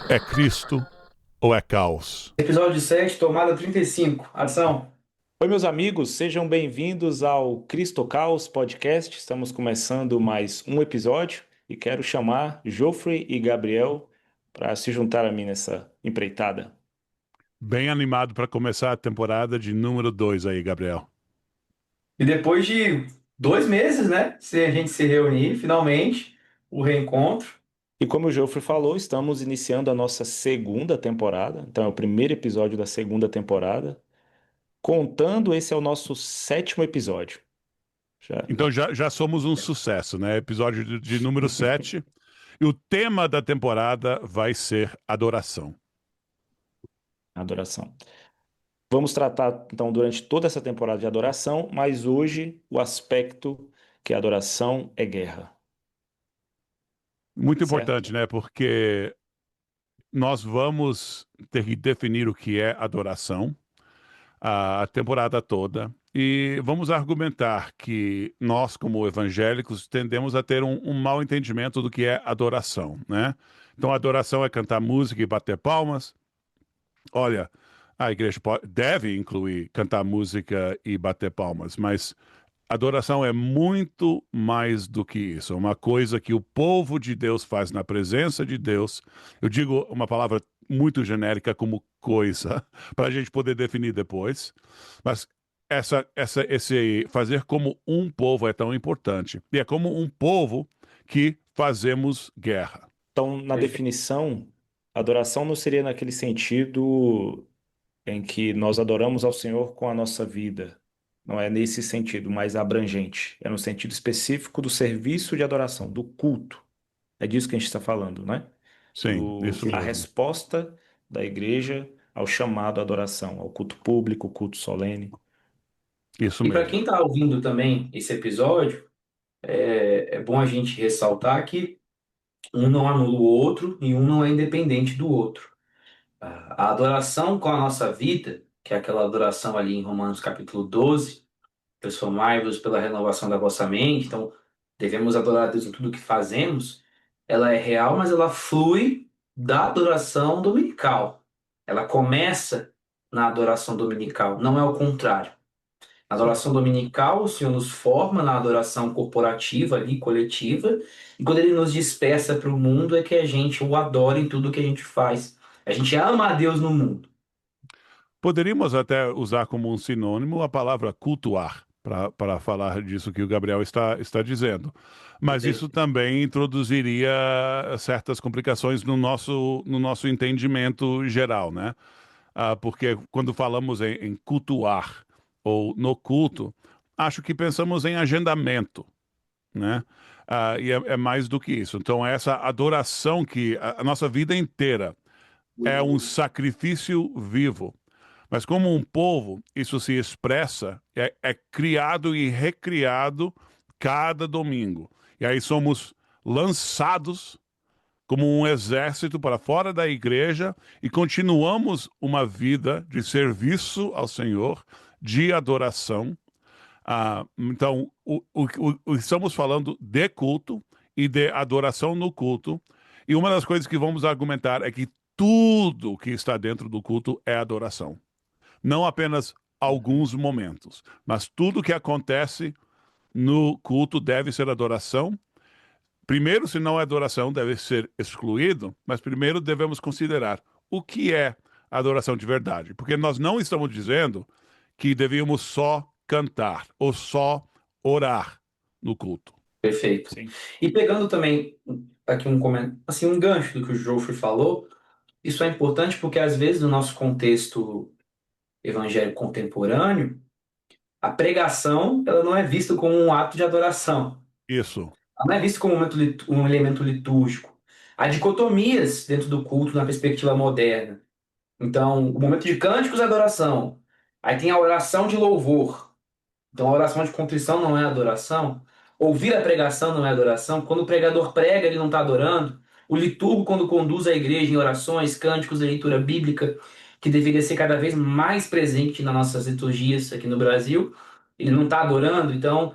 É Cristo ou é caos? Episódio 7, tomada 35. Ação. Oi, meus amigos, sejam bem-vindos ao Cristo Caos Podcast. Estamos começando mais um episódio e quero chamar Jofre e Gabriel para se juntar a mim nessa empreitada. Bem animado para começar a temporada de número 2 aí, Gabriel. E depois de 2 meses, né? Se a gente se reunir, finalmente, o reencontro. E como o Jofre falou, estamos iniciando a nossa segunda temporada, então é o primeiro episódio da segunda temporada. Contando, esse é o nosso sétimo episódio. Já. Então já somos um sucesso, né? Episódio de número 7. E o tema da temporada vai ser adoração. Adoração. Vamos tratar, então, durante toda essa temporada de adoração, mas hoje o aspecto que a adoração é guerra, Muito importante, certo? né? Porque nós vamos ter que definir o que é adoração a temporada toda. E vamos argumentar que nós, como evangélicos, tendemos a ter um mau entendimento do que é adoração, né? Então, adoração é cantar música e bater palmas. Olha, a igreja deve incluir cantar música e bater palmas, mas adoração é muito mais do que isso. É uma coisa que o povo de Deus faz na presença de Deus. Eu digo uma palavra muito genérica como coisa, para a gente poder definir depois. Mas esse fazer como um povo é tão importante. E é como um povo que fazemos guerra. Então, na Perfeito. definição, adoração não seria naquele sentido em que nós adoramos ao Senhor com a nossa vida. Não é nesse sentido mais abrangente. É no sentido específico do serviço de adoração, do culto. É disso que a gente está falando, né? Sim, isso A mesmo. resposta da igreja ao chamado à adoração, ao culto público, culto solene. Isso E para mesmo. quem está ouvindo também esse episódio, é bom a gente ressaltar que um não anula o outro e um não é independente do outro. A adoração com a nossa vida, que é aquela adoração ali em Romanos capítulo 12, transformai-vos pela renovação da vossa mente. Então, devemos adorar a Deus em tudo que fazemos. Ela é real, mas ela flui da adoração dominical. Ela começa na adoração dominical, não é o contrário. Na Sim. adoração dominical, o Senhor nos forma na adoração corporativa ali, coletiva, e quando Ele nos dispersa para o mundo, é que a gente o adora em tudo que a gente faz. A gente ama a Deus no mundo. Poderíamos até usar como um sinônimo a palavra cultuar, para falar disso que o Gabriel está dizendo. Mas isso Perfeito. também introduziria certas complicações no nosso entendimento geral, né? Porque quando falamos em cultuar ou no culto, acho que pensamos em agendamento, né? E é mais do que isso. Então, essa adoração que a nossa vida inteira é um sacrifício vivo. Mas como um povo, isso se expressa, é criado e recriado cada domingo. E aí somos lançados como um exército para fora da igreja e continuamos uma vida de serviço ao Senhor, de adoração. Então, estamos falando de culto e de adoração no culto. E uma das coisas que vamos argumentar é que tudo que está dentro do culto é adoração. Não apenas alguns momentos, mas tudo que acontece no culto deve ser adoração. Primeiro, se não é adoração, deve ser excluído, mas primeiro devemos considerar o que é adoração de verdade, porque nós não estamos dizendo que devíamos só cantar ou só orar no culto. Perfeito. Sim. E pegando também aqui um comentário, assim, um gancho do que o Joffre falou, isso é importante porque às vezes no nosso contexto evangélico contemporâneo, a pregação ela não é vista como um ato de adoração, Isso, ela não é vista como um elemento litúrgico. Há dicotomias dentro do culto na perspectiva moderna. Então, o momento de cânticos é adoração. Aí tem a oração de louvor. Então, a oração de contrição não é adoração. Ouvir a pregação não é adoração. Quando o pregador prega, ele não está adorando. O liturgo, quando conduz a igreja em orações, cânticos e leitura bíblica, que deveria ser cada vez mais presente nas nossas liturgias aqui no Brasil, ele não está adorando. Então,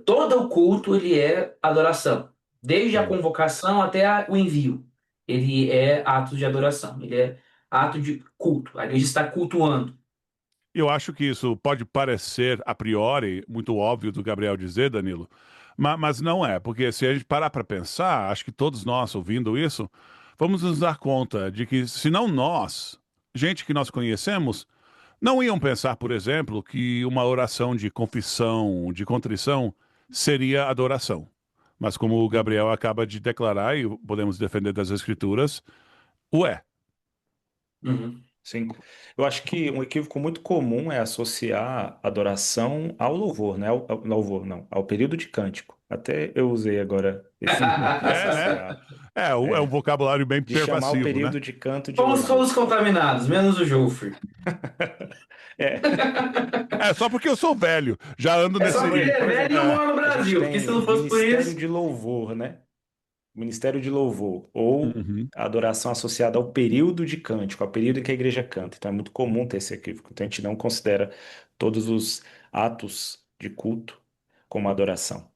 todo o culto ele é adoração, desde a sim. convocação até o envio. ele é ato de adoração, ele é ato de culto. A igreja está cultuando. Eu acho que isso pode parecer, a priori, muito óbvio do Gabriel dizer, Danilo, mas não é, porque se a gente parar para pensar, acho que todos nós ouvindo isso, vamos nos dar conta de que, se não nós, gente que nós conhecemos, não iam pensar, por exemplo, que uma oração de confissão, de contrição, seria adoração. Mas como o Gabriel acaba de declarar, e podemos defender das Escrituras, o é. Uhum. Sim. Eu acho que um equívoco muito comum é associar adoração ao louvor, né? Ao louvor, não, ao período de cântico. Até eu usei agora esse É, né? associar. É um É, vocabulário bem de chamar o pervasivo, né? período de canto de Fomos louvor. todos contaminados, menos o Jofre. É, É, só porque eu sou velho, já ando É só nesse. porque ele é por velho e exemplo, não É, mora no a gente Brasil, porque se tem não fosse por ministério isso. de louvor, né? Ministério de louvor, ou uhum, a adoração associada ao período de cântico, ao período em que a igreja canta. Então é muito comum ter esse equívoco. Então a gente não considera todos os atos de culto como adoração.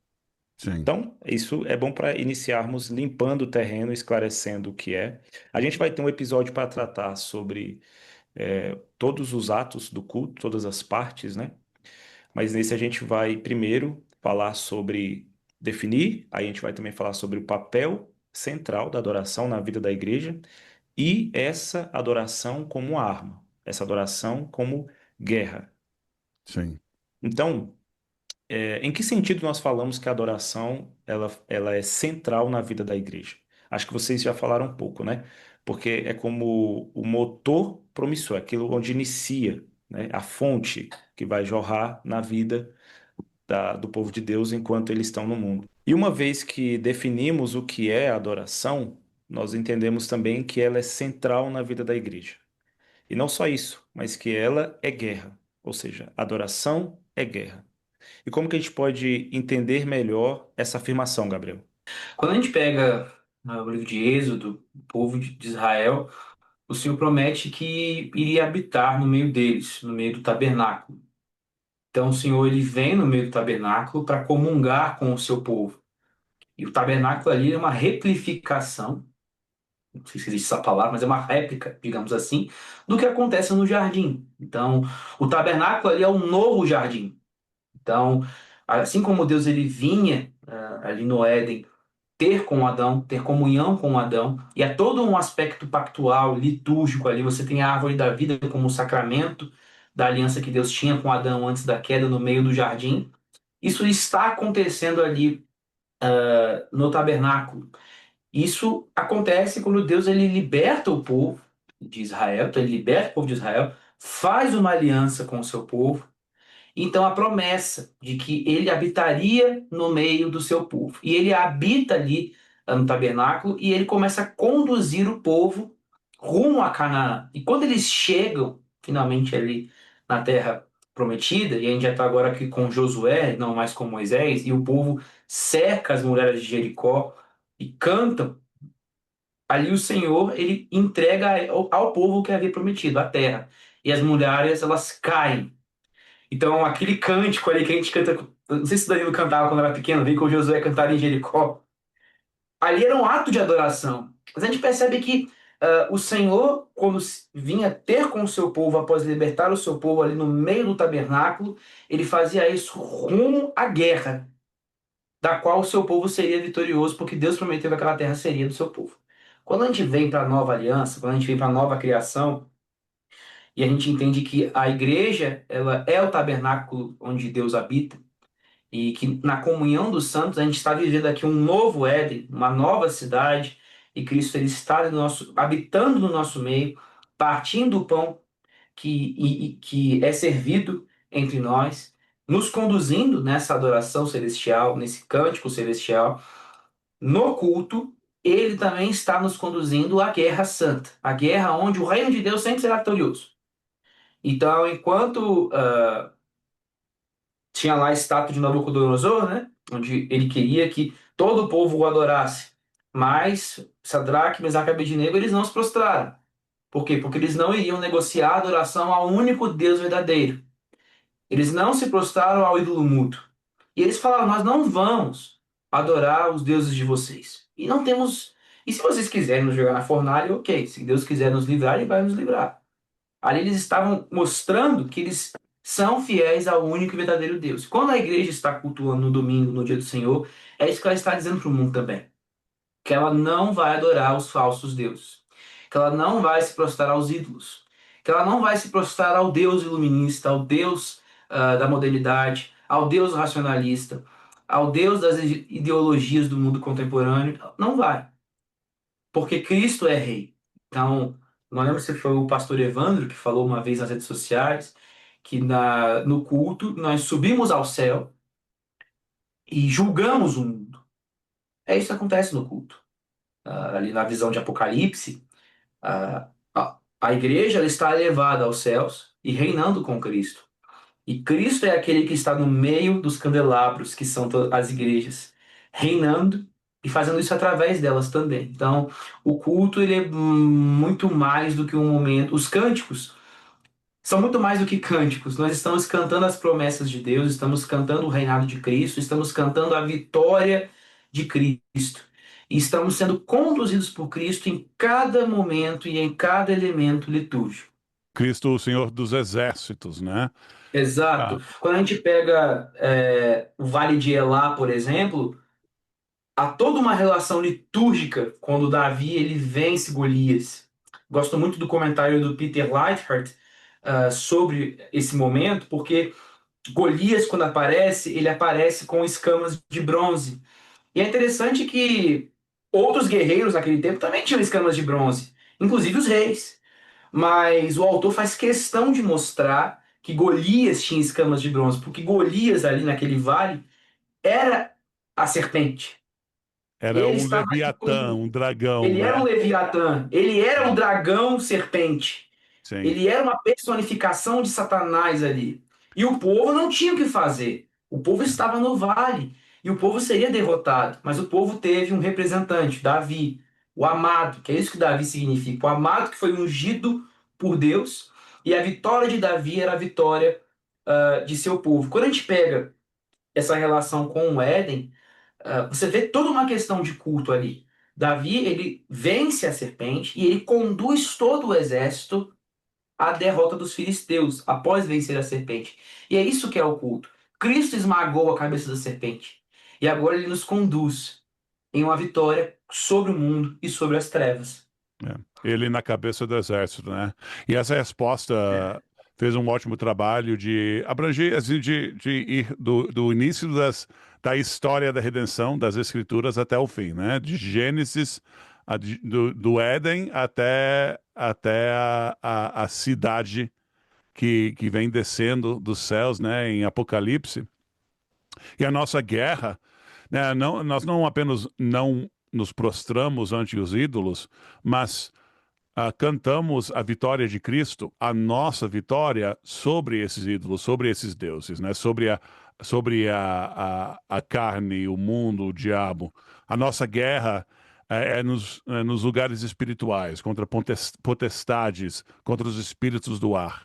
sim, Então, isso é bom para iniciarmos limpando o terreno, esclarecendo o que é. A gente vai ter um episódio para tratar sobre todos os atos do culto, todas as partes, né? Mas nesse a gente vai primeiro falar sobre definir, aí a gente vai também falar sobre o papel central da adoração na vida da igreja e essa adoração como arma, essa adoração como guerra. sim. Então, em que sentido nós falamos que a adoração ela é central na vida da igreja? Acho que vocês já falaram um pouco, né? Porque é como o motor promissor, aquilo onde inicia, né? A fonte que vai jorrar na vida do povo de Deus enquanto eles estão no mundo. E uma vez que definimos o que é adoração, nós entendemos também que ela é central na vida da igreja. E não só isso, mas que ela é guerra, ou seja, adoração é guerra. E como que a gente pode entender melhor essa afirmação, Gabriel? Quando a gente pega o livro de Êxodo, o povo de Israel, o Senhor promete que iria habitar no meio deles, no meio do tabernáculo. Então o Senhor ele vem no meio do tabernáculo para comungar com o seu povo. E o tabernáculo ali é uma replicação, não sei se existe essa palavra, mas é uma réplica, digamos assim, do que acontece no jardim. Então, o tabernáculo ali é um novo jardim. Então, assim como Deus ele vinha ali no Éden ter com Adão, ter comunhão com Adão, e é todo um aspecto pactual, litúrgico ali. Você tem a árvore da vida como um sacramento da aliança que Deus tinha com Adão antes da queda no meio do jardim. Isso está acontecendo ali no tabernáculo. Isso acontece quando Deus ele liberta o povo de Israel, então ele liberta o povo de Israel, faz uma aliança com o seu povo. Então a promessa de que ele habitaria no meio do seu povo. E ele habita ali no tabernáculo e ele começa a conduzir o povo rumo a Canaã. E quando eles chegam finalmente ali na terra prometida, e a gente já está agora aqui com Josué, não mais com Moisés, e o povo cerca as muralhas de Jericó e cantam, ali o Senhor ele entrega ao povo o que havia prometido, a terra. E as muralhas elas caem. Então, aquele cântico ali que a gente canta, não sei se o Danilo cantava quando era pequeno, vi que o Josué cantava em Jericó. Ali era um ato de adoração. Mas a gente percebe que o Senhor, quando vinha ter com o seu povo, após libertar o seu povo ali no meio do tabernáculo, ele fazia isso rumo à guerra, da qual o seu povo seria vitorioso, porque Deus prometeu que aquela terra seria do seu povo. Quando a gente vem para a nova aliança, quando a gente vem para a nova criação, e a gente entende que a igreja ela é o tabernáculo onde Deus habita, e que na comunhão dos santos a gente está vivendo aqui um novo Éden, uma nova cidade, e Cristo ele está habitando no nosso meio, partindo o pão que é servido entre nós, nos conduzindo nessa adoração celestial, nesse cântico celestial, no culto. Ele também está nos conduzindo à guerra santa, a guerra onde o reino de Deus sempre será vitorioso. Então, enquanto tinha lá a estátua de Nabucodonosor, né? Onde ele queria que todo o povo o adorasse. Mas Sadraque, Mesaque e Abednego, eles não se prostraram. Por quê? Porque eles não iriam negociar a adoração ao único Deus verdadeiro. Eles não se prostraram ao ídolo mútuo. E eles falaram: nós não vamos adorar os deuses de vocês. E não temos E se vocês quiserem nos jogar na fornalha, ok. Se Deus quiser nos livrar, Ele vai nos livrar. Ali eles estavam mostrando que eles são fiéis ao único e verdadeiro Deus. Quando a igreja está cultuando no domingo, no dia do Senhor, é isso que ela está dizendo para o mundo também. Que ela não vai adorar os falsos deuses. Que ela não vai se prostrar aos ídolos. Que ela não vai se prostrar ao Deus iluminista, ao Deus da modernidade, ao Deus racionalista, ao Deus das ideologias do mundo contemporâneo. Não vai. Porque Cristo é rei. Então, não lembro se foi o pastor Evandro que falou uma vez nas redes sociais que no culto nós subimos ao céu e julgamos o mundo. É isso que acontece no culto. Ali na visão de Apocalipse, a igreja ela está elevada aos céus e reinando com Cristo. E Cristo é aquele que está no meio dos candelabros, que são as igrejas, reinando e fazendo isso através delas também. Então, o culto ele é muito mais do que um momento. Os cânticos são muito mais do que cânticos. Nós estamos cantando as promessas de Deus, estamos cantando o reinado de Cristo, estamos cantando a vitória de Cristo. E estamos sendo conduzidos por Cristo em cada momento e em cada elemento litúrgico. Cristo, o Senhor dos Exércitos, né? Exato. Ah, Quando a gente pega o Vale de Elá, por exemplo, há toda uma relação litúrgica quando Davi ele vence Golias. Gosto muito do comentário do Peter Leithart sobre esse momento, porque Golias, quando aparece, ele aparece com escamas de bronze. E é interessante que outros guerreiros naquele tempo também tinham escamas de bronze, inclusive os reis. Mas o autor faz questão de mostrar que Golias tinha escamas de bronze, porque Golias ali naquele vale era a serpente. era Ele um estava ali Leviatã, um dragão, ele era um né? Leviatã, ele era o dragão serpente. Sim. Ele era uma personificação de Satanás ali. E o povo não tinha o que fazer. O povo estava no vale. E o povo seria derrotado. Mas o povo teve um representante, Davi, o amado, que é isso que Davi significa. O amado que foi ungido por Deus. E a vitória de Davi era a vitória de seu povo. Quando a gente pega essa relação com o Éden, você vê toda uma questão de culto ali. Davi, ele vence a serpente e ele conduz todo o exército à derrota dos filisteus, após vencer a serpente. E é isso que é o culto. Cristo esmagou a cabeça da serpente. E agora ele nos conduz em uma vitória sobre o mundo e sobre as trevas. É. Ele na cabeça do exército, né? E essa resposta fez um ótimo trabalho de abranger, assim, de ir do início da história da redenção das Escrituras até o fim, né? De Gênesis, do Éden até a cidade que vem descendo dos céus, né? Em Apocalipse. E a nossa guerra, né? Não, nós não apenas não nos prostramos ante os ídolos, mas cantamos a vitória de Cristo, a nossa vitória sobre esses ídolos, sobre esses deuses, né? Sobre a carne, o mundo, o diabo. A nossa guerra é nos lugares espirituais, contra potestades, contra os espíritos do ar.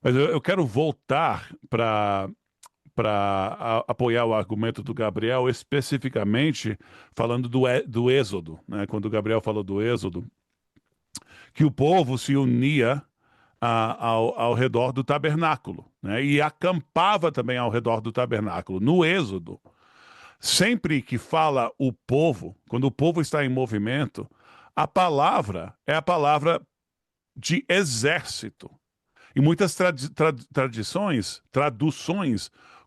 Mas eu quero voltar para apoiar o argumento do Gabriel, especificamente falando do Êxodo, né? Quando o Gabriel falou do Êxodo, que o povo se unia ao redor do tabernáculo, né? E acampava também ao redor do tabernáculo. No Êxodo, sempre que fala o povo, quando o povo está em movimento, a palavra é a palavra de exército. E muitas traduções,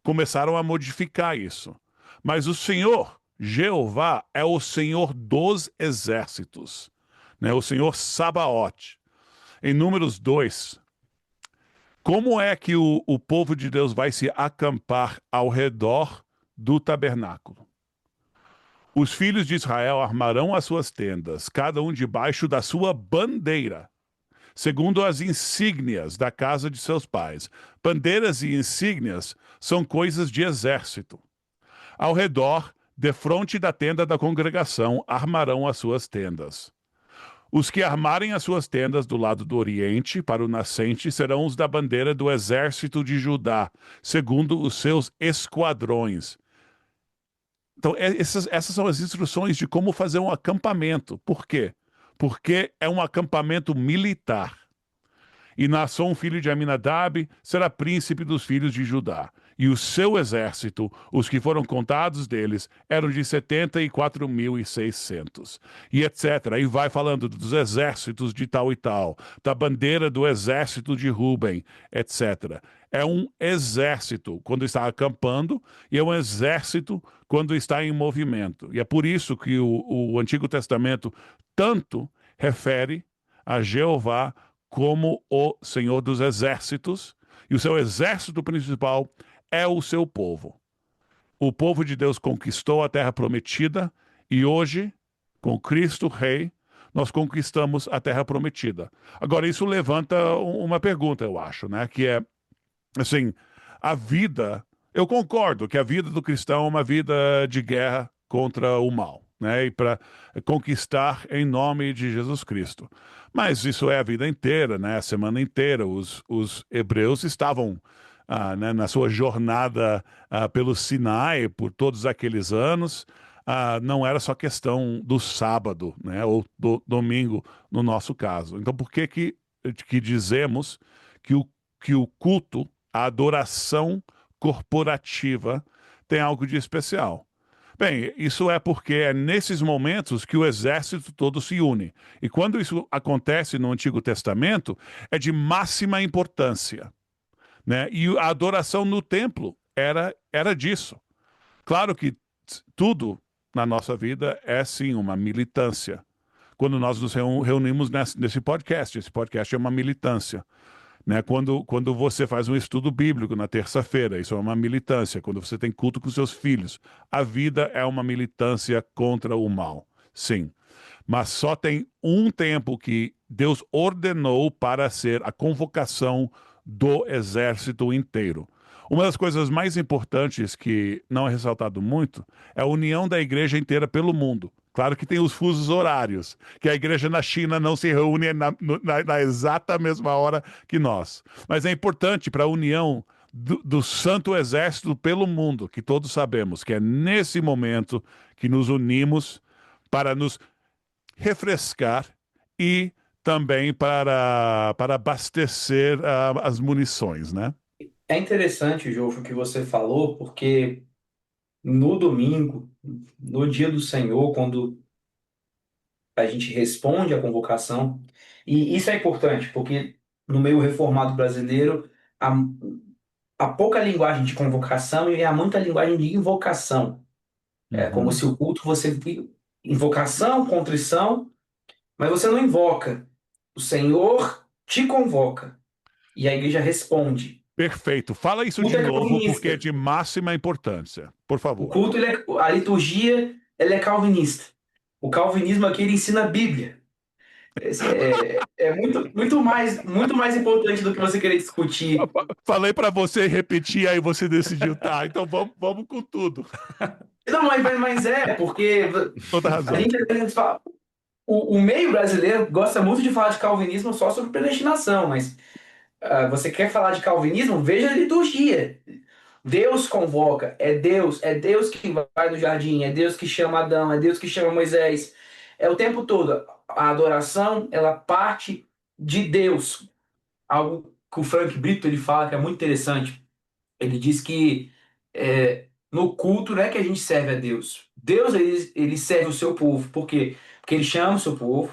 começaram a modificar isso. Mas o Senhor, Jeová, é o Senhor dos exércitos, né? O Senhor Sabaote. Em Números 2, como é que o povo de Deus vai se acampar ao redor do tabernáculo? Os filhos de Israel armarão as suas tendas, cada um debaixo da sua bandeira, segundo as insígnias da casa de seus pais. Bandeiras e insígnias são coisas de exército. Ao redor, defronte da tenda da congregação, armarão as suas tendas. Os que armarem as suas tendas do lado do oriente, para o nascente, serão os da bandeira do exército de Judá, segundo os seus esquadrões. Então, essas são as instruções de como fazer um acampamento. Por quê? Porque é um acampamento militar. E Naasson, filho de Aminadab, será príncipe dos filhos de Judá. E o seu exército, os que foram contados deles, eram de 74.600. E etc. Aí vai falando dos exércitos de tal e tal, da bandeira do exército de Ruben, etc. É um exército quando está acampando e é um exército quando está em movimento. E é por isso que o Antigo Testamento tanto refere a Jeová como o Senhor dos Exércitos, e o seu exército principal é o seu povo. O povo de Deus conquistou a terra prometida e hoje, com Cristo Rei, nós conquistamos a terra prometida. Agora, isso levanta uma pergunta, eu acho, né? Que é, assim, a vida. Eu concordo que a vida do cristão é uma vida de guerra contra o mal, né? E para conquistar em nome de Jesus Cristo. Mas isso é a vida inteira, né? A semana inteira. Os hebreus estavam né, na sua jornada pelo Sinai por todos aqueles anos. Não era só questão do sábado, né? Ou do domingo, no nosso caso. Então, por que dizemos que o culto, a adoração corporativa tem algo de especial? Bem, isso é porque é nesses momentos que o exército todo se une. E quando isso acontece no Antigo Testamento, é de máxima importância, né? E a adoração no templo era disso. Claro que tudo na nossa vida é sim uma militância. Quando nós nos reunimos nesse podcast, esse podcast é uma militância. Né? Quando você faz um estudo bíblico na terça-feira, isso é uma militância. Quando você tem culto com seus filhos, a vida é uma militância contra o mal. Sim. Mas só tem um tempo que Deus ordenou para ser a convocação do exército inteiro. Uma das coisas mais importantes que não é ressaltado muito é a união da igreja inteira pelo mundo. Claro que tem os fusos horários, que a igreja na China não se reúne na exata mesma hora que nós. Mas é importante para a união do Santo Exército pelo mundo, que todos sabemos que é nesse momento que nos unimos para nos refrescar e também para abastecer as munições, né? É interessante, Jofo, o que você falou, porque no domingo, no dia do Senhor, quando a gente responde à convocação, e isso é importante, porque no meio reformado brasileiro há, há pouca linguagem de convocação e há muita linguagem de invocação. É como Uhum. se o culto você invocação, contrição, mas você não invoca. O Senhor te convoca e a igreja responde. Perfeito. Fala isso O culto de é novo, porque é calvinista. de máxima importância. Por O favor. culto, a liturgia, ela é calvinista. O calvinismo aqui ele ensina a Bíblia. É muito mais importante do que você querer discutir. Falei para você repetir, aí você decidiu, tá, então vamos com tudo. Não, mas porque Toda a razão. gente às vezes fala, o meio brasileiro gosta muito de falar de calvinismo só sobre predestinação, mas você quer falar de calvinismo? Veja a liturgia. Deus convoca, é Deus que vai no jardim, é Deus que chama Adão, é Deus que chama Moisés. É o tempo todo. A adoração, ela parte de Deus. Algo que o Frank Brito ele fala que é muito interessante. Ele diz que no culto não é que a gente serve a Deus. Deus ele serve o seu povo. Por quê? Porque ele chama o seu povo.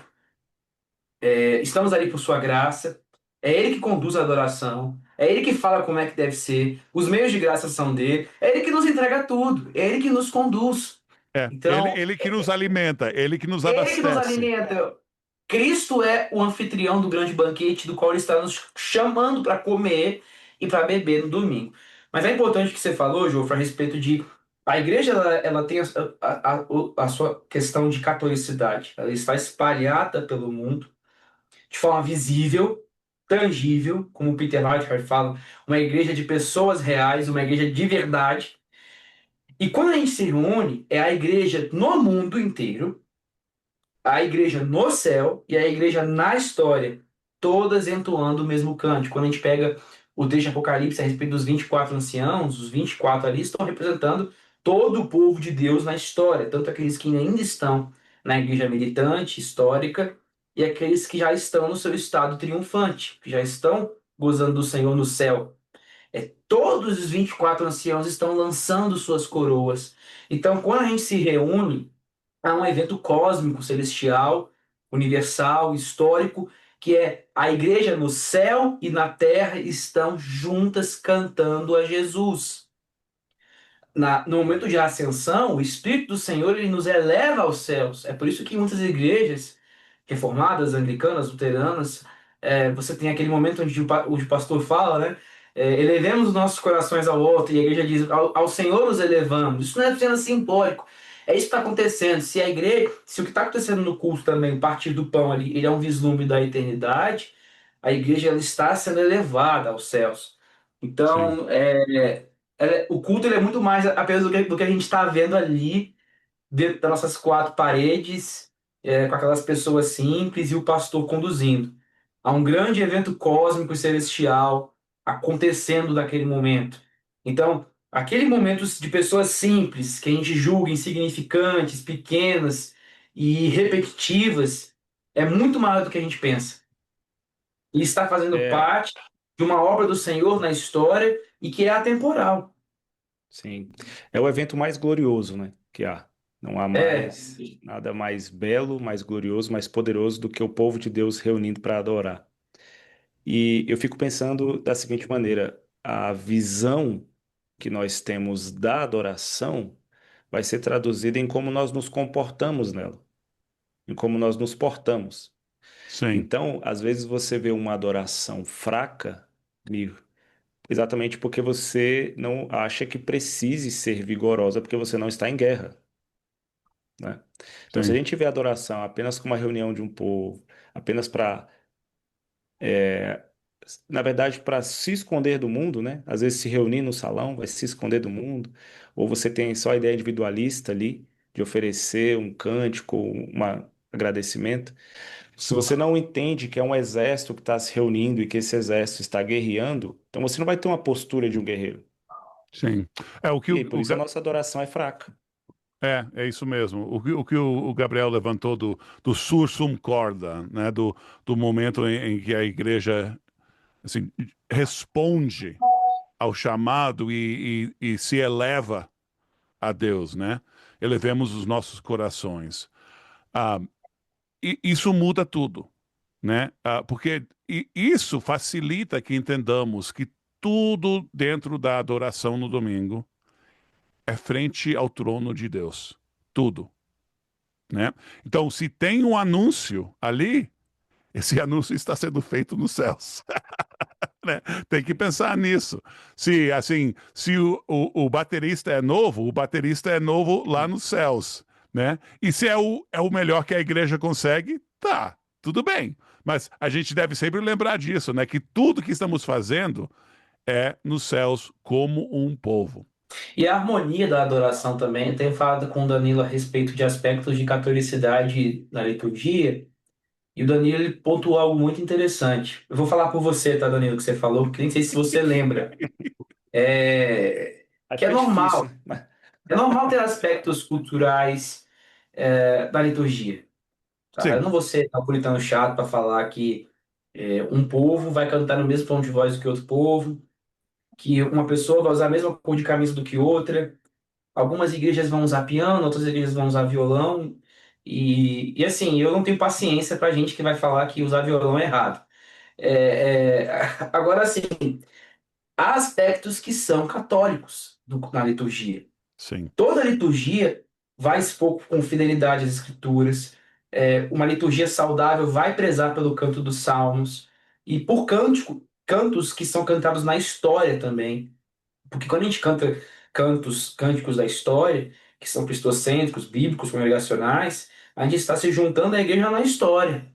Estamos ali por sua graça. É ele que conduz a adoração. É ele que fala como é que deve ser. Os meios de graça são dele. É ele que nos entrega tudo. É ele que nos conduz. É, ele, Então, ele que nos alimenta, ele que nos ele que nos abastece. alimenta. Cristo é o anfitrião do grande banquete do qual ele está nos chamando para comer e para beber no domingo. Mas é importante que você falou, João, a respeito de a igreja ela tem a sua questão de catolicidade. Ela está espalhada pelo mundo de forma visível, tangível, como o Peter Leithart fala, uma igreja de pessoas reais, uma igreja de verdade. E quando a gente se reúne, é a igreja no mundo inteiro, a igreja no céu e a igreja na história, todas entoando o mesmo cântico. Quando a gente pega o texto de Apocalipse a respeito dos 24 anciãos, os 24 ali estão representando todo o povo de Deus na história, tanto aqueles que ainda estão na igreja militante, histórica, e aqueles que já estão no seu estado triunfante, que já estão gozando do Senhor no céu. Todos os 24 anciãos estão lançando suas coroas. Então, quando a gente se reúne, é um evento cósmico, celestial, universal, histórico, que é a igreja no céu e na terra estão juntas cantando a Jesus. No momento de ascensão, o Espírito do Senhor ele nos eleva aos céus. É por isso que em muitas igrejas reformadas, anglicanas, luteranas, você tem aquele momento onde o pastor fala, né? Elevemos os nossos corações ao outro, e a igreja diz, ao Senhor os elevamos. Isso não é apenas simbólico. É isso que está acontecendo. Se a igreja, se o que está acontecendo no culto também, o partir do pão ali, ele é um vislumbre da eternidade, a igreja ela está sendo elevada aos céus. Sim. Então, o culto ele é muito mais apenas do que a gente está vendo ali dentro das nossas quatro paredes, com aquelas pessoas simples e o pastor conduzindo. Há um grande evento cósmico e celestial acontecendo naquele momento. Então, aquele momento de pessoas simples, que a gente julga insignificantes, pequenas e repetitivas, é muito maior do que a gente pensa. E está fazendo É, parte de uma obra do Senhor na história e que é atemporal. sim. É o evento mais glorioso, né, que há. Não há É, mais nada mais belo, mais glorioso, mais poderoso do que o povo de Deus reunindo para adorar. E eu fico pensando da seguinte maneira: a visão que nós temos da adoração vai ser traduzida em como nós nos comportamos nela, em como nós nos portamos. Sim. Então, às vezes você vê uma adoração fraca, e exatamente porque você não acha que precise ser vigorosa, porque você não está em guerra, né? Então, se a Sim. gente vê a adoração apenas como uma reunião de um povo, apenas para, na verdade, para se esconder do mundo, né? Às vezes se reunir no salão, vai se esconder do mundo, ou você tem só a ideia individualista ali de oferecer um cântico, um agradecimento. Se você não entende que é um exército que está se reunindo e que esse exército está guerreando, então você não vai ter uma postura de um guerreiro. Sim. É o que E aí, por isso a nossa adoração é fraca. é isso mesmo. O que o Gabriel levantou do sursum corda, né? Do momento em que a igreja assim, responde ao chamado e se eleva a Deus, né? Elevemos os nossos corações. Ah, e isso muda tudo, né? Porque isso facilita que entendamos que tudo dentro da adoração no domingo é frente ao trono de Deus. Tudo, né? Então, se tem um anúncio ali, esse anúncio está sendo feito nos céus. Né? Tem que pensar nisso. Se assim, se o baterista é novo, o baterista é novo lá nos céus, né? E se é o melhor que a igreja consegue, tá, tudo bem. Mas a gente deve sempre lembrar disso, né? Que tudo que estamos fazendo é nos céus como um povo. e a harmonia da adoração também. Eu tenho falado com o Danilo a respeito de aspectos de catolicidade na liturgia, e o Danilo ele pontuou algo muito interessante. Eu vou falar por você, tá, Danilo, que você falou, porque nem sei se você lembra. É, que Acho que é difícil, né? é normal ter aspectos culturais, da liturgia. Tá? Eu Sim, não vou ser napolitano chato para falar que um povo vai cantar no mesmo tom de voz do que outro povo, que uma pessoa vai usar a mesma cor de camisa do que outra. Algumas igrejas vão usar piano, outras igrejas vão usar violão. E assim, eu não tenho paciência para gente que vai falar que usar violão é errado. Agora, assim, há aspectos que são católicos na liturgia. sim, Toda liturgia vai expor com fidelidade as escrituras. Uma liturgia saudável vai prezar pelo canto dos salmos e por cantos que são cantados na história também. Porque quando a gente canta cânticos da história, que são cristocêntricos, bíblicos, congregacionais, a gente está se juntando à igreja na história.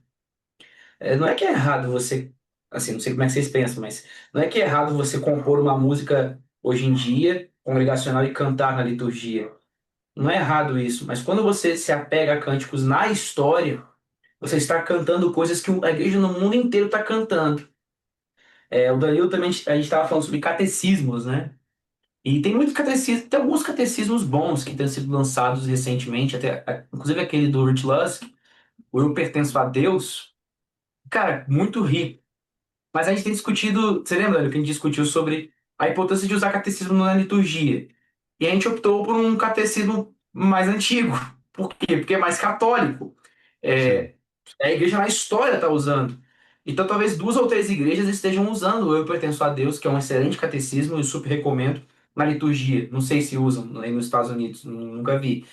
Não é que é errado você, assim, não sei como é que vocês pensam, mas não é que é errado você compor uma música hoje em dia, congregacional, e cantar na liturgia. Não é errado isso, mas quando você se apega a cânticos na história, você está cantando coisas que a igreja no mundo inteiro está cantando. O Danilo também, a gente estava falando sobre catecismos, né? E tem muitos catecismos, tem alguns catecismos bons que têm sido lançados recentemente, até, inclusive aquele do Rich Lusk, o Eu Pertenço a Deus, cara, muito rico. Mas a gente tem discutido, você lembra, Léo, que a gente discutiu sobre a importância de usar catecismo na liturgia? E a gente optou por um catecismo mais antigo. Por quê? Porque é mais católico. Sim, É, a igreja na história está usando. Então, talvez duas ou três igrejas estejam usando o Eu Pertenço a Deus, que é um excelente catecismo, eu super recomendo, na liturgia. Não sei se usam aí nos Estados Unidos, nunca vi.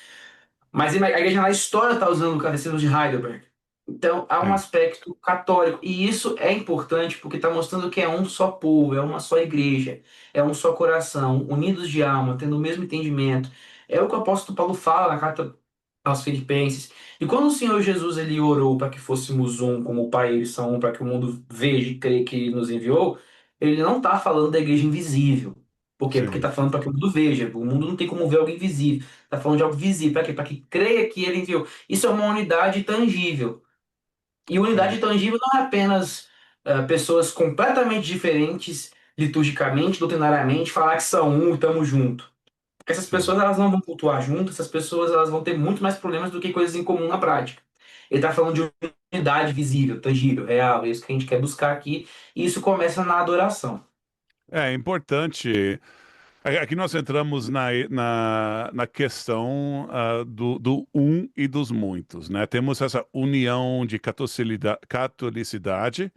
Mas a igreja na história está usando o catecismo de Heidelberg. Então, há um sim, aspecto católico. E isso é importante porque está mostrando que é um só povo, é uma só igreja, é um só coração, unidos de alma, tendo o mesmo entendimento. É o que o apóstolo Paulo fala na carta aos Filipenses. E quando o Senhor Jesus ele orou para que fôssemos um, como o Pai e eles são um, para que o mundo veja e creia que ele nos enviou, ele não está falando da igreja invisível. Por quê? Porque sim, está falando para que o mundo veja. O mundo não tem como ver algo invisível. Está falando de algo visível. Para quê? Para que creia que ele enviou. Isso é uma unidade tangível. E sim, unidade tangível não é apenas pessoas completamente diferentes, liturgicamente, doutrinariamente, falar que são um e estamos juntos. Essas sim. pessoas elas não vão cultuar juntas, essas pessoas elas vão ter muito mais problemas do que coisas em comum na prática. Ele está falando de unidade visível, tangível, real, é isso que a gente quer buscar aqui, e isso começa na adoração. É importante. Aqui nós entramos na questão do um e dos muitos, né? Temos essa união de catolicidade,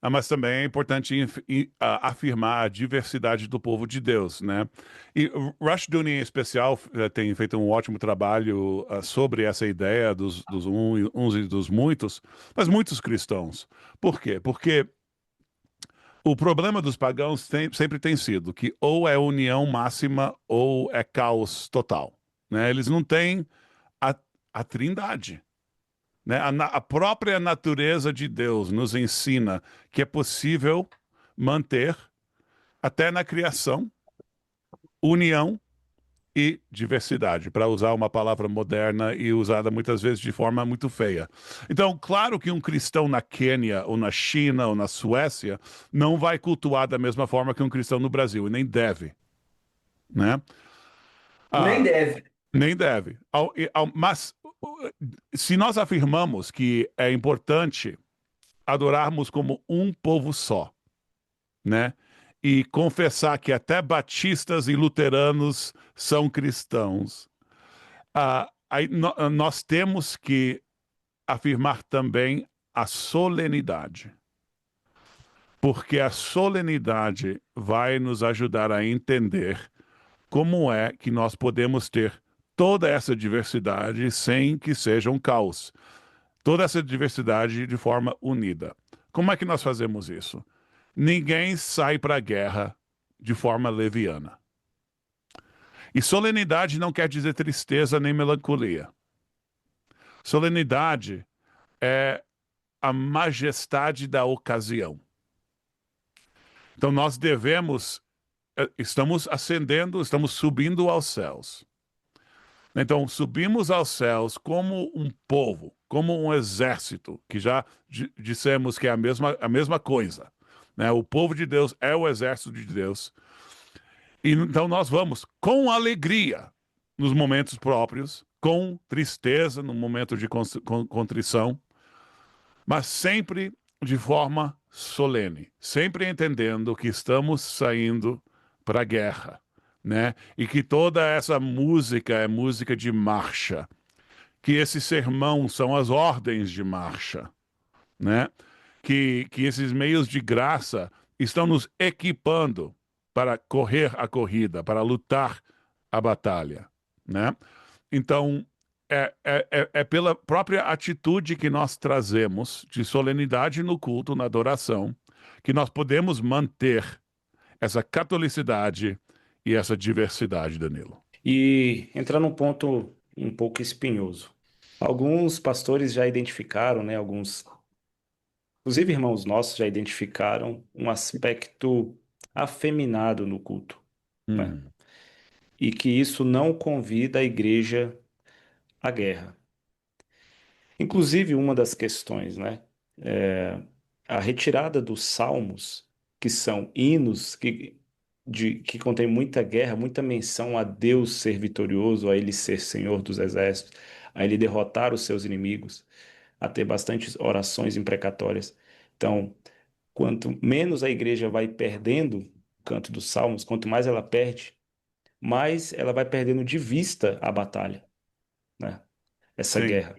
mas também é importante afirmar a diversidade do povo de Deus, né? E o Rushdoony, em especial, tem feito um ótimo trabalho sobre essa ideia dos uns e dos muitos, mas muitos cristãos. Por quê? Porque o problema dos pagãos sempre tem sido que ou é união máxima ou é caos total, né? Eles não têm a, a trindade, né? A própria natureza de Deus nos ensina que é possível manter, até na criação, união e diversidade, para usar uma palavra moderna e usada muitas vezes de forma muito feia. Então, claro que um cristão na Quênia, ou na China, ou na Suécia, não vai cultuar da mesma forma que um cristão no Brasil, e nem deve, né? Nem Ah, deve. nem deve. Mas se nós afirmamos que é importante adorarmos como um povo só, né? E confessar que até batistas e luteranos são cristãos, aí nós temos que afirmar também a solenidade, porque a solenidade vai nos ajudar a entender como é que nós podemos ter toda essa diversidade sem que seja um caos, toda essa diversidade de forma unida. Como é que nós fazemos isso? Ninguém sai para a guerra de forma leviana. E solenidade não quer dizer tristeza nem melancolia. Solenidade é a majestade da ocasião. Então nós devemos, estamos ascendendo, estamos subindo aos céus. Então subimos aos céus como um povo, como um exército, que já dissemos que é a mesma coisa. Né? O povo de Deus é o exército de Deus. E então nós vamos com alegria nos momentos próprios, com tristeza no momento de contrição, mas sempre de forma solene, sempre entendendo que estamos saindo para a guerra, né? E que toda essa música é música de marcha, que esse sermão são as ordens de marcha, né? Que esses meios de graça estão nos equipando para correr a corrida, para lutar a batalha, né? Então, é pela própria atitude que nós trazemos de solenidade no culto, na adoração, que nós podemos manter essa catolicidade e essa diversidade, Danilo. E entrar num ponto um pouco espinhoso. Alguns pastores já identificaram, né, alguns, inclusive irmãos nossos já identificaram um aspecto afeminado no culto, né? Hum, E que isso não convida a igreja à guerra. Inclusive, uma das questões, né, é a retirada dos salmos, que são hinos que que contém muita guerra, muita menção a Deus ser vitorioso, a ele ser Senhor dos exércitos, a ele derrotar os seus inimigos, a ter bastantes orações imprecatórias. Então, quanto menos a igreja vai perdendo o canto dos salmos, quanto mais ela perde, mais ela vai perdendo de vista a batalha, né? Essa Sim. guerra.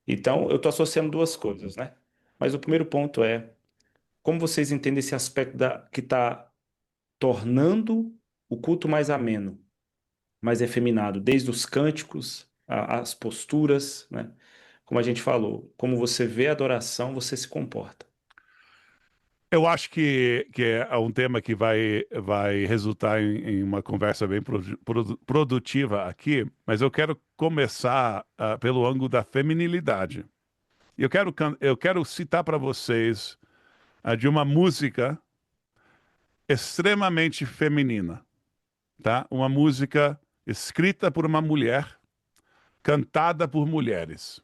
Então, eu estou associando duas coisas, né? Mas o primeiro ponto é como vocês entendem esse aspecto que está tornando o culto mais ameno, mais efeminado, desde os cânticos, as posturas, né? Como a gente falou, como você vê a adoração, você se comporta. Eu acho que é um tema que vai resultar em uma conversa bem produtiva aqui, mas eu quero começar pelo ângulo da feminilidade. Eu quero citar para vocês de uma música extremamente feminina, tá? Uma música escrita por uma mulher, cantada por mulheres.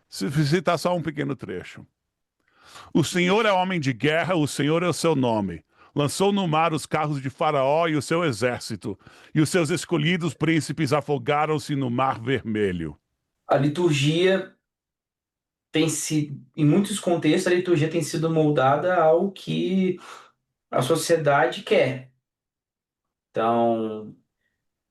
Se citar só um pequeno trecho. O Senhor é homem de guerra, o Senhor é o seu nome. Lançou no mar os carros de Faraó e o seu exército, e os seus escolhidos príncipes afogaram-se no mar vermelho. A liturgia tem sido, em muitos contextos, a liturgia tem sido moldada ao que a sociedade quer. Então,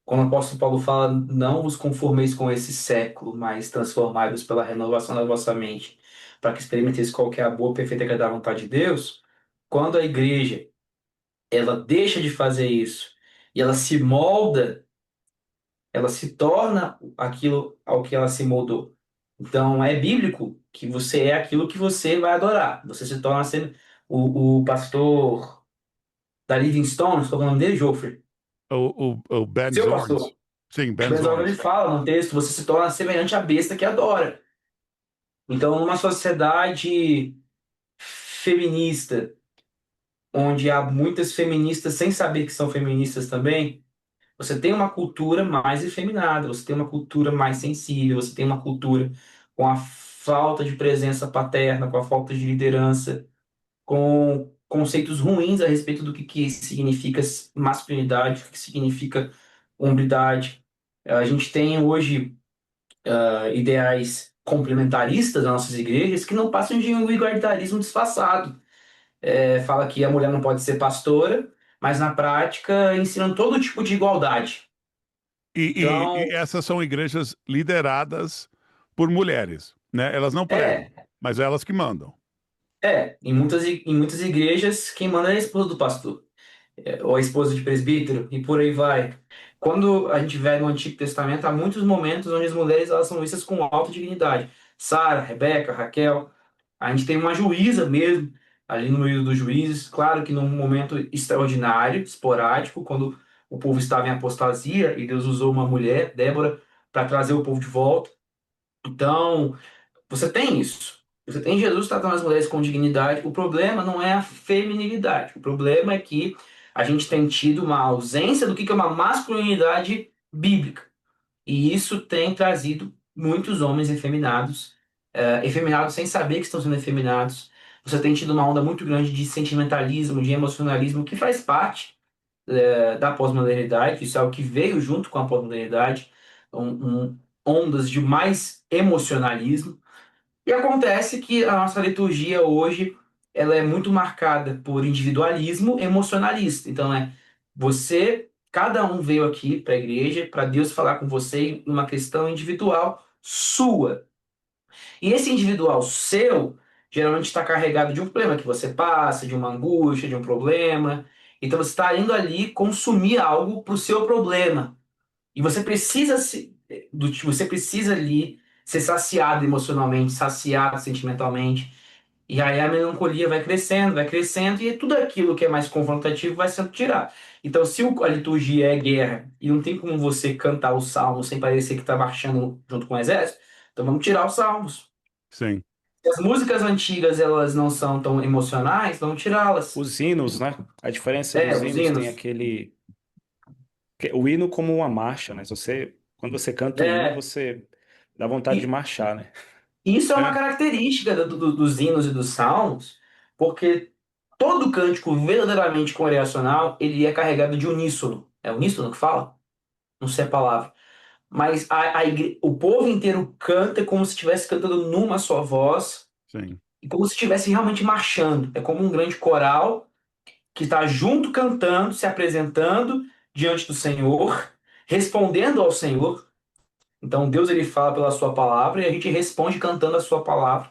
quando o apóstolo Paulo fala, não vos conformeis com esse século, mas transformai-vos pela renovação da vossa mente, para que experimenteis qual que é a boa, perfeita e agradável vontade de Deus, quando a igreja ela deixa de fazer isso e ela se molda, ela se torna aquilo ao que ela se moldou. Então, é bíblico que você é aquilo que você vai adorar. Você se torna sendo o pastor da Livingstone, estou falando dele, Joffrey. O Ben Seu Zorns. pastor. Sim, Ben Mas ele Zorns. fala no texto, você se torna semelhante à besta que adora. Então, numa sociedade feminista, onde há muitas feministas sem saber que são feministas também, você tem uma cultura mais efeminada, você tem uma cultura mais sensível, você tem uma cultura com a falta de presença paterna, com a falta de liderança, com conceitos ruins a respeito do que significa masculinidade, o que significa hombridade. A gente tem hoje ideais complementaristas nas nossas igrejas que não passam de um igualitarismo disfarçado. Fala que a mulher não pode ser pastora, mas na prática ensinam todo tipo de igualdade. E Então, essas são igrejas lideradas por mulheres, né? Elas não pregam, é, mas elas que mandam. em muitas igrejas, quem manda é a esposa do pastor, ou a esposa de presbítero, e por aí vai. Quando a gente vê no Antigo Testamento, há muitos momentos onde as mulheres elas são vistas com alta dignidade. Sara, Rebeca, Raquel. A gente tem uma juíza mesmo, ali no meio dos juízes, claro que num momento extraordinário, esporádico, quando o povo estava em apostasia e Deus usou uma mulher, Débora, para trazer o povo de volta. Então, você tem isso. Você tem Jesus tratando as mulheres com dignidade. O problema não é a feminilidade. O problema é que a gente tem tido uma ausência do que é uma masculinidade bíblica. E isso tem trazido muitos homens efeminados, efeminados sem saber que estão sendo efeminados. Você tem tido uma onda muito grande de sentimentalismo, de emocionalismo, que faz parte, da pós-modernidade. Isso é o que veio junto com a pós-modernidade, ondas de mais emocionalismo. E acontece que a nossa liturgia hoje ela é muito marcada por individualismo emocionalista. Então cada um veio aqui para a igreja para Deus falar com você em uma questão individual sua. E esse individual seu geralmente está carregado de um problema que você passa, de uma angústia, de um problema. Então você está indo ali consumir algo para o seu problema. E você precisa ali ser saciado emocionalmente, saciado sentimentalmente. E aí a melancolia vai crescendo, e tudo aquilo que é mais confrontativo vai sendo tirado. Então, se a liturgia é guerra e não tem como você cantar os salmos sem parecer que está marchando junto com o exército, então vamos tirar os salmos. Sim. Se as músicas antigas elas não são tão emocionais, vamos tirá-las. Os hinos, né? A diferença dos Os hinos tem hinos. aquele. O hino como uma marcha, né? Quando você canta um hino, É, você dá vontade de e marchar, né? isso é uma É. característica dos hinos e dos salmos, porque todo cântico verdadeiramente congregacional, ele é carregado de uníssono. É uníssono que fala? Não sei a palavra. Mas o povo inteiro canta como se estivesse cantando numa só voz Sim. e como se estivesse realmente marchando. É como um grande coral que está junto cantando, se apresentando diante do Senhor, respondendo ao Senhor. Então Deus ele fala pela sua palavra e a gente responde cantando a sua palavra.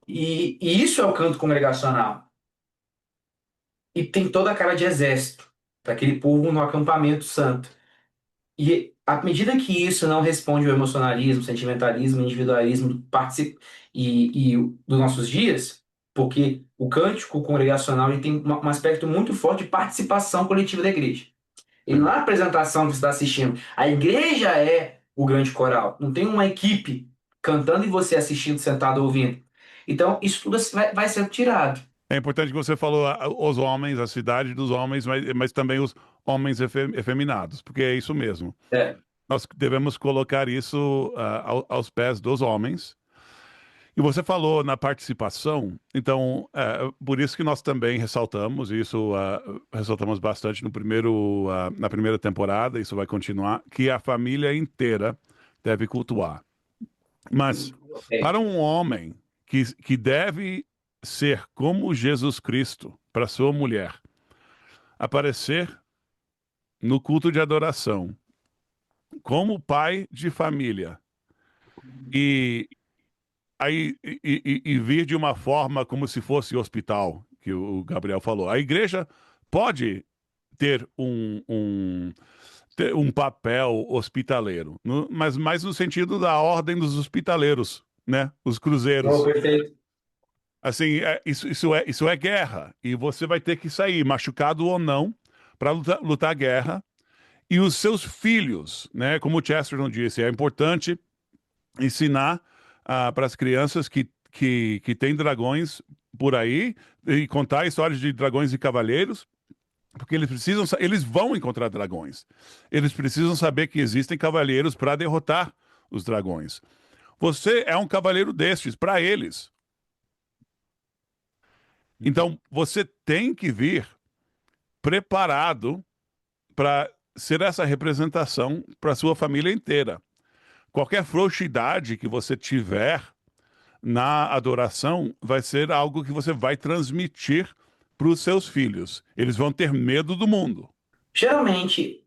E isso é o canto congregacional. E tem toda a cara de exército, daquele povo no acampamento santo. E à medida que isso não responde ao emocionalismo, sentimentalismo, individualismo e dos nossos dias, porque o cântico congregacional ele tem um aspecto muito forte de participação coletiva da igreja. Ele não é a apresentação que você está assistindo. A igreja é o grande coral. Não tem uma equipe cantando e você assistindo, sentado ouvindo. Então, isso tudo vai ser tirado. É importante que você falou os homens, a cidade dos homens, mas também os homens efeminados, porque é isso mesmo. É. Nós devemos colocar isso aos pés dos homens. E você falou na participação, então, por isso que nós também ressaltamos, isso ressaltamos bastante na primeira temporada, isso vai continuar, que a família inteira deve cultuar. Mas É. para um homem que deve ser como Jesus Cristo para sua mulher, aparecer no culto de adoração, como pai de família, e e vir de uma forma como se fosse hospital, que o Gabriel falou. A igreja pode ter ter um papel hospitaleiro, mas mais no sentido da ordem dos hospitaleiros, né? Os Oh, cruzeiros. perfeito. Assim, isso é guerra. E você vai ter que sair, machucado ou não, para lutar a guerra. E os seus filhos, né? Como o Chesterton disse, é importante ensinar para as crianças que tem dragões por aí e contar histórias de dragões e cavaleiros, porque eles vão encontrar dragões. Eles precisam saber que existem cavaleiros para derrotar os dragões. Você é um cavaleiro destes para eles. Então, você tem que vir preparado para ser essa representação para sua família inteira. Qualquer frouxidade que você tiver na adoração vai ser algo que você vai transmitir para os seus filhos. Eles vão ter medo do mundo. Geralmente,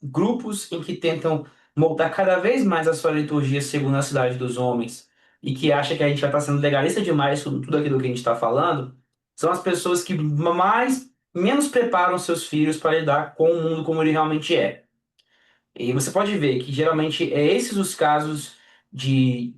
grupos em que tentam moldar cada vez mais a sua liturgia segundo a cidade dos homens e que acha que a gente já está sendo legalista demais com tudo aquilo que a gente está falando, são as pessoas que menos preparam seus filhos para lidar com o mundo como ele realmente é. E você pode ver que geralmente é esses os casos de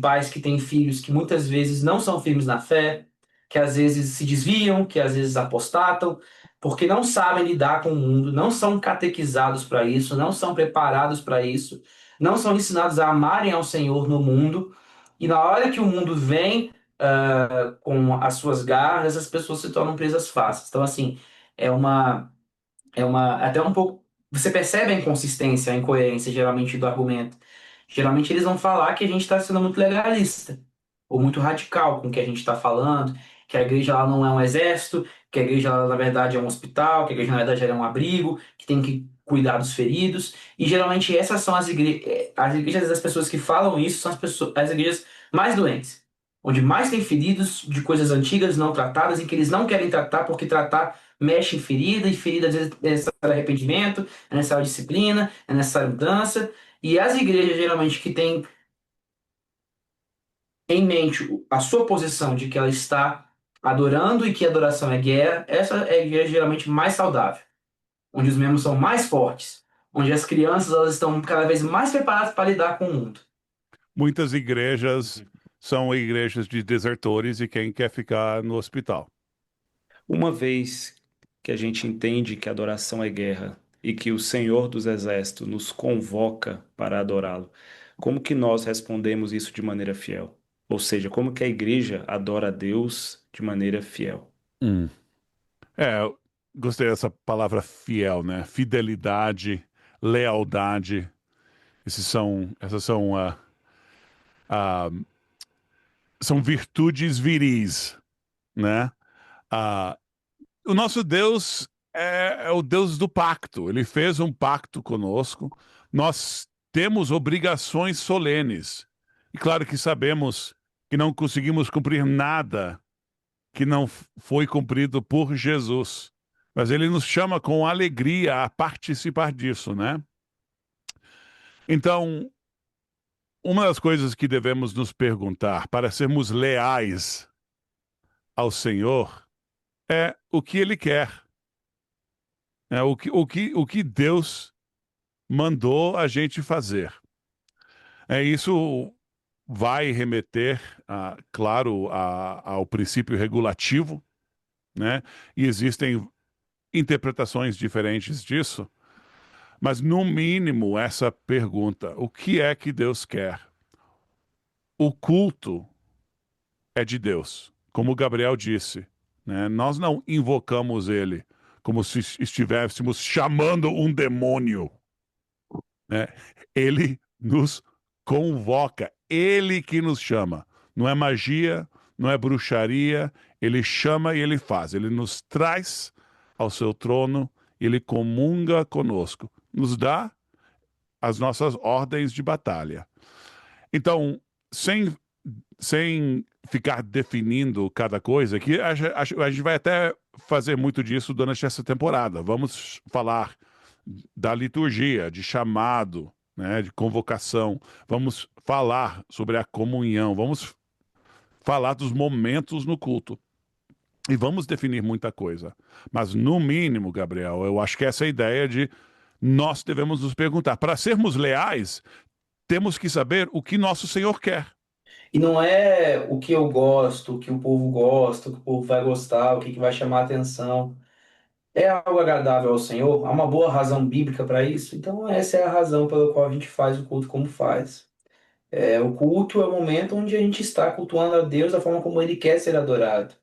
pais que têm filhos que muitas vezes não são firmes na fé, que às vezes se desviam, que às vezes apostatam, porque não sabem lidar com o mundo, não são catequizados para isso, não são preparados para isso, não são ensinados a amarem ao Senhor no mundo. E na hora que o mundo vem com as suas garras, as pessoas se tornam presas fáceis. Então, assim, é uma até um pouco. Você percebe a inconsistência, a incoerência, geralmente, do argumento. Geralmente eles vão falar que a gente está sendo muito legalista, ou muito radical com o que a gente está falando, que a igreja ela não é um exército, que a igreja ela, na verdade é um hospital, que a igreja na verdade ela é um abrigo, que tem que cuidar dos feridos. E geralmente essas são as igrejas das pessoas que falam isso são as igrejas mais doentes, onde mais tem feridos de coisas antigas não tratadas e que eles não querem tratar porque tratar mexe em ferida, e ferida às vezes é necessário arrependimento, é necessário disciplina, é necessário mudança. E as igrejas, geralmente, que têm em mente a sua posição de que ela está adorando e que a adoração é guerra, essa é a igreja geralmente mais saudável, onde os membros são mais fortes, onde as crianças elas estão cada vez mais preparadas para lidar com o mundo. Muitas igrejas são igrejas de desertores e quem quer ficar no hospital. Uma vez que a gente entende que a adoração é guerra e que o Senhor dos Exércitos nos convoca para adorá-lo, como que nós respondemos isso de maneira fiel? Ou seja, como que a igreja adora a Deus de maneira fiel? Hum. Eu gostei dessa palavra fiel, né? Fidelidade, lealdade. Essas ah, são virtudes viris, né? Ah, o nosso Deus é o Deus do pacto. Ele fez um pacto conosco. Nós temos obrigações solenes. E claro que sabemos que não conseguimos cumprir nada que não foi cumprido por Jesus. Mas ele nos chama com alegria a participar disso, né? Então, uma das coisas que devemos nos perguntar para sermos leais ao Senhor é o que ele quer. É o que Deus mandou a gente fazer. Isso vai remeter, claro, ao princípio regulativo, né? E existem interpretações diferentes disso, mas no mínimo essa pergunta: o que é que Deus quer? O culto é de Deus, como Gabriel disse, né? Nós não invocamos ele como se estivéssemos chamando um demônio, né? Ele nos convoca, ele que nos chama. Não é magia, não é bruxaria, ele chama e ele faz. Ele nos traz ao seu trono, ele comunga conosco, nos dá as nossas ordens de batalha. Então, sem, sem ficar definindo cada coisa, que a gente vai até fazer muito disso durante essa temporada. Vamos falar da liturgia, de chamado, né, de convocação. Vamos falar sobre a comunhão. Vamos falar dos momentos no culto. E vamos definir muita coisa. Mas, no mínimo, Gabriel, eu acho que essa é a ideia de nós devemos nos perguntar. Para sermos leais, temos que saber o que nosso Senhor quer. E não é o que eu gosto, o que o povo gosta, o que o povo vai gostar, o que vai chamar a atenção. É algo agradável ao Senhor? Há uma boa razão bíblica para isso? Então, essa é a razão pela qual a gente faz o culto como faz. O culto é o momento onde a gente está cultuando a Deus da forma como Ele quer ser adorado.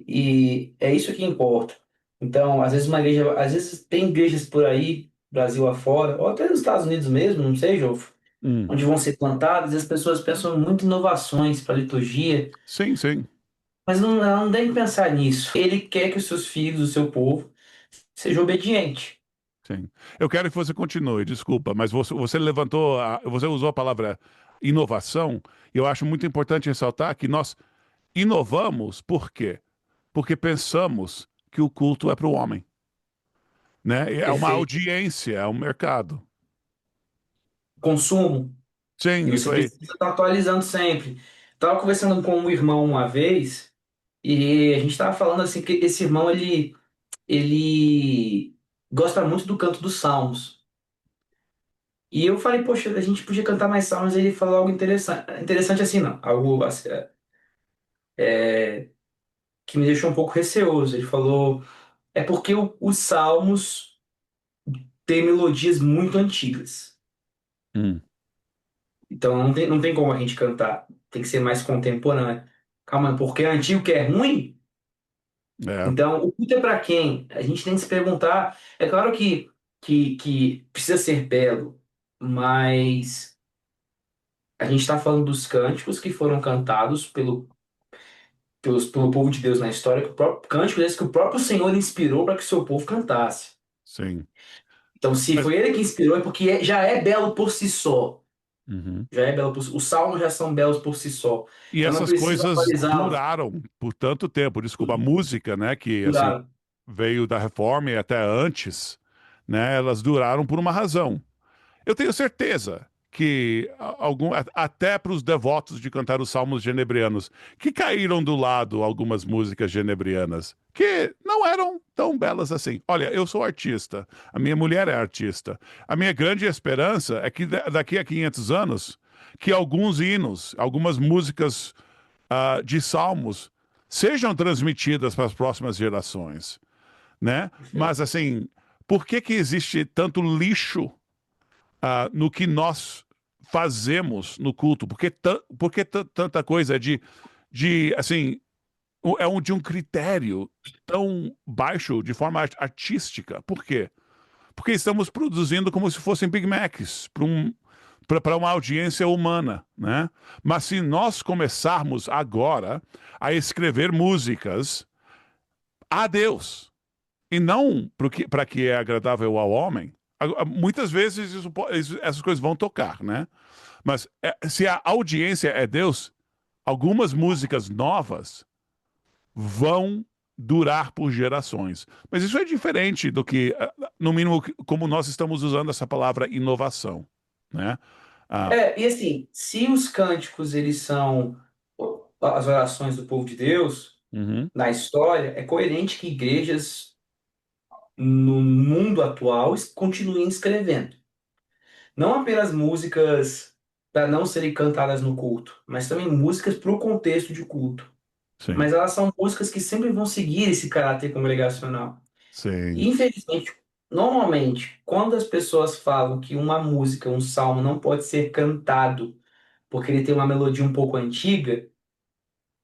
E é isso que importa. Então, às vezes às vezes tem igrejas por aí, Brasil afora, ou até nos Estados Unidos mesmo, não sei, Jô, Hum. onde vão ser plantadas, e as pessoas pensam muito em inovações para a liturgia, Sim, sim, mas não devem pensar nisso. Ele quer que os seus filhos, o seu povo, sejam obedientes. sim. Eu quero que você continue, desculpa, mas você levantou, você usou a palavra inovação, e eu acho muito importante ressaltar que nós inovamos por quê? Porque pensamos que o culto é para o homem, né? É uma Perfeito. audiência, é um mercado. Consumo. Sim, E isso você aí. precisa estar atualizando sempre. Estava conversando com um irmão uma vez, e a gente estava falando assim que esse irmão, ele gosta muito do canto dos salmos. E eu falei, poxa, a gente podia cantar mais salmos. E ele falou algo interessante, interessante assim, não, algo assim, que me deixou um pouco receoso. Ele falou, é porque os salmos têm melodias muito antigas. Hum, Então não tem como a gente cantar. Tem que ser mais contemporâneo. Calma, porque é antigo que é ruim? é, Então, o culto é para quem? A gente tem que se perguntar. É claro que precisa ser belo, mas a gente está falando dos cânticos que foram cantados pelo povo de Deus na história, que o próprio, cânticos esses que o próprio Senhor inspirou para que o seu povo cantasse. sim. Então, se Mas, foi ele que inspirou, é porque já é belo por si só. uhum. Já é belo por si. Os salmos já são belos por si só. E Eu não essas preciso coisas atualizá-los. duraram por tanto tempo. Desculpa, a música, né, que assim Duraram. veio da Reforma e até antes, né, elas duraram por uma razão. Eu tenho certeza que até para os devotos de cantar os salmos genebrianos, que caíram do lado algumas músicas genebrianas, que não eram tão belas assim. Olha, eu sou artista, a minha mulher é artista. A minha grande esperança é que daqui a 500 anos, que alguns hinos, algumas músicas de salmos sejam transmitidas para as próximas gerações, né? Mas assim, por que que existe tanto lixo no que nós fazemos no culto? Porque tanta coisa de assim, de um critério tão baixo de forma artística. Por quê? Porque estamos produzindo como se fossem Big Macs para uma audiência humana, né? Mas se nós começarmos agora a escrever músicas a Deus e não para que é agradável ao homem. Muitas vezes essas coisas vão tocar, né? Mas se a audiência é Deus, algumas músicas novas vão durar por gerações. Mas isso é diferente do que, no mínimo, como nós estamos usando essa palavra inovação, né? Ah, E assim, se os cânticos eles são as orações do povo de Deus uhum, na história, é coerente que igrejas no mundo atual continuem escrevendo. Não apenas músicas para não serem cantadas no culto, mas também músicas para o contexto de culto. sim, Mas elas são músicas que sempre vão seguir esse caráter congregacional. E, sim, infelizmente, normalmente, quando as pessoas falam que uma música, um salmo, não pode ser cantado porque ele tem uma melodia um pouco antiga,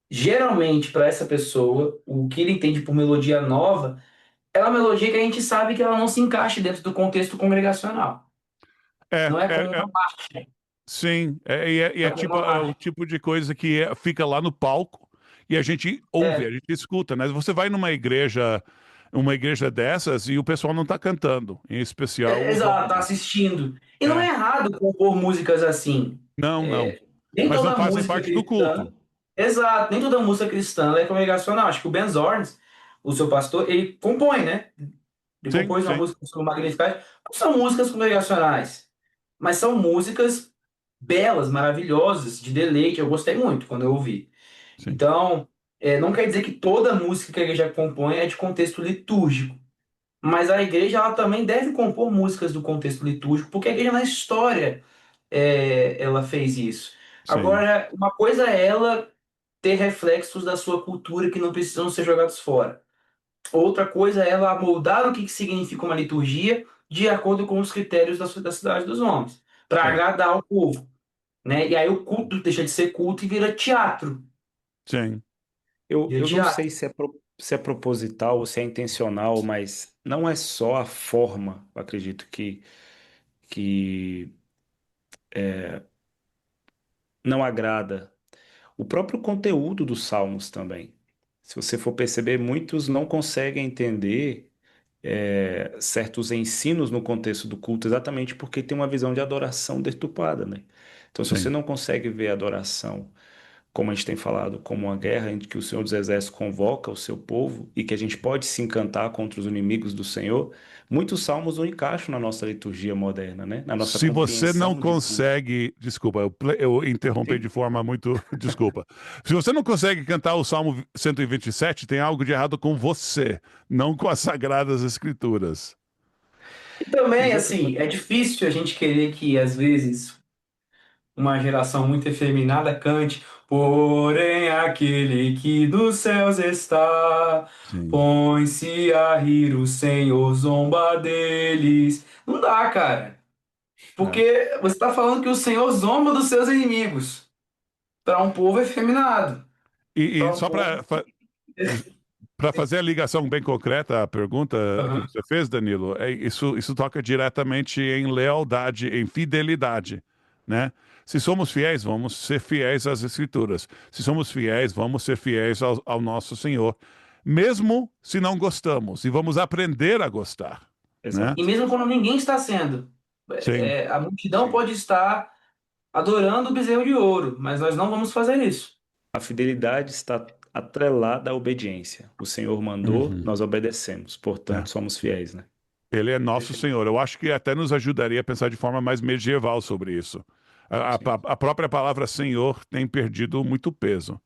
geralmente, para essa pessoa, o que ele entende por melodia nova é uma melodia que a gente sabe que ela não se encaixa dentro do contexto congregacional. é, Não é como é, é, uma marcha, sim, não é como uma é o marcha. tipo de coisa que fica lá no palco e a gente ouve, a É, gente escuta, né? Você vai uma igreja dessas e o pessoal não está cantando, em especial os exato, tá homens. assistindo. E não É, é errado compor músicas assim. não, não. É, nem Mas não toda fazem música parte do cristã. culto. Exato, nem toda música cristã ela é congregacional. Acho que o Ben Zorns, o seu pastor, ele compõe, né? Ele Sim, compôs uma sim, música sobre o Magnificat. Não são músicas congregacionais, mas são músicas belas, maravilhosas, de deleite. Eu gostei muito quando eu ouvi. sim, Então, não quer dizer que toda música que a igreja compõe é de contexto litúrgico. Mas a igreja ela também deve compor músicas do contexto litúrgico, porque a igreja na história ela fez isso. sim, Agora, uma coisa é ela ter reflexos da sua cultura que não precisam ser jogados fora. Outra coisa é ela moldar o que significa uma liturgia de acordo com os critérios da cidade dos homens, para é, agradar o povo, né? E aí o culto deixa de ser culto e vira teatro. sim. Eu, Vira eu não teatro. sei se é proposital ou se é intencional, mas não é só a forma, eu acredito que não agrada. O próprio conteúdo dos salmos também. Se você for perceber, muitos não conseguem entender certos ensinos no contexto do culto, exatamente porque tem uma visão de adoração deturpada, né? Então, se você Sim. não consegue ver a adoração, como a gente tem falado, como uma guerra em que o Senhor dos Exércitos convoca o seu povo e que a gente pode se encantar contra os inimigos do Senhor, muitos salmos não encaixam na nossa liturgia moderna, né? Na nossa Se você não compreensão de culto. consegue, desculpa, eu interrompi Sim. de forma muito, desculpa. Se você não consegue cantar o Salmo 127, tem algo de errado com você, não com as Sagradas Escrituras. E também, assim, Exatamente. é difícil a gente querer que, às vezes, uma geração muito efeminada cante, porém aquele que dos céus está, Sim. põe-se a rir, o Senhor zomba deles. Não dá, cara. É. Porque você está falando que o Senhor zomba dos seus inimigos. Para um povo efeminado. E Para um só povo. para fazer a ligação bem concreta à pergunta que Aham. você fez, Danilo, isso toca diretamente em lealdade, em fidelidade, né? Se somos fiéis, vamos ser fiéis às Escrituras. Se somos fiéis, vamos ser fiéis ao nosso Senhor, mesmo se não gostamos, e vamos aprender a gostar, né? E Exato. mesmo quando ninguém está sendo. Sim, A multidão Sim. pode estar adorando o bezerro de ouro, mas nós não vamos fazer isso. A fidelidade está atrelada à obediência. O Senhor mandou, uhum, nós obedecemos, é. portanto, somos fiéis, né? Ele é nosso Perfeito. Senhor. Eu acho que até nos ajudaria a pensar de forma mais medieval sobre isso. Sim, A própria palavra Senhor tem perdido muito peso.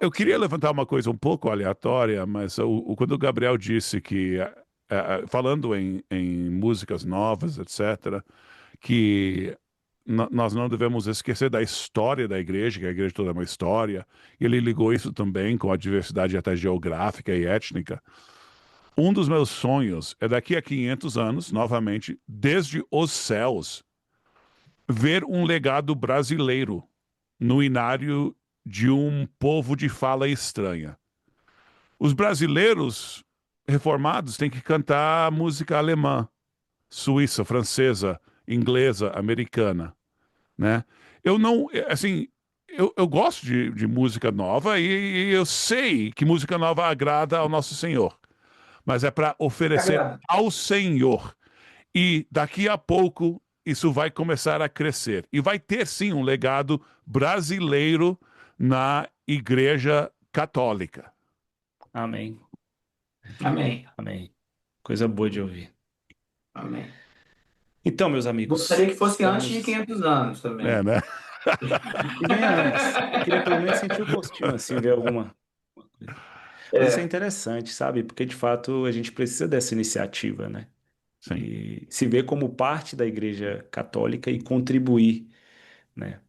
Eu queria sim. levantar uma coisa um pouco aleatória, mas quando o Gabriel disse que, falando em músicas novas, etc., que nós não devemos esquecer da história da igreja, que a igreja toda é uma história, e ele ligou isso também com a diversidade até geográfica e étnica. Um dos meus sonhos é daqui a 500 anos, novamente, desde os céus, ver um legado brasileiro no inário de um povo de fala estranha. Os brasileiros reformados têm que cantar música alemã, suíça, francesa, inglesa, americana, né? Eu não, assim, eu gosto de música nova e eu sei que música nova agrada ao nosso Senhor. mas é para oferecer Agrada. ao Senhor. E daqui a pouco isso vai começar a crescer. E vai ter sim um legado brasileiro na Igreja Católica. Amém. Amém. Amém. Coisa boa de ouvir. Amém. Então, meus amigos, Gostaria que fosse antes de estamos. 500 anos É, também. né? Que venha antes. Eu queria pelo menos sentir o gostinho, assim, ver alguma coisa. Mas isso é É, interessante, sabe? Porque de fato a gente precisa dessa iniciativa, né? Sim. E se ver como parte da Igreja Católica e contribuir, né?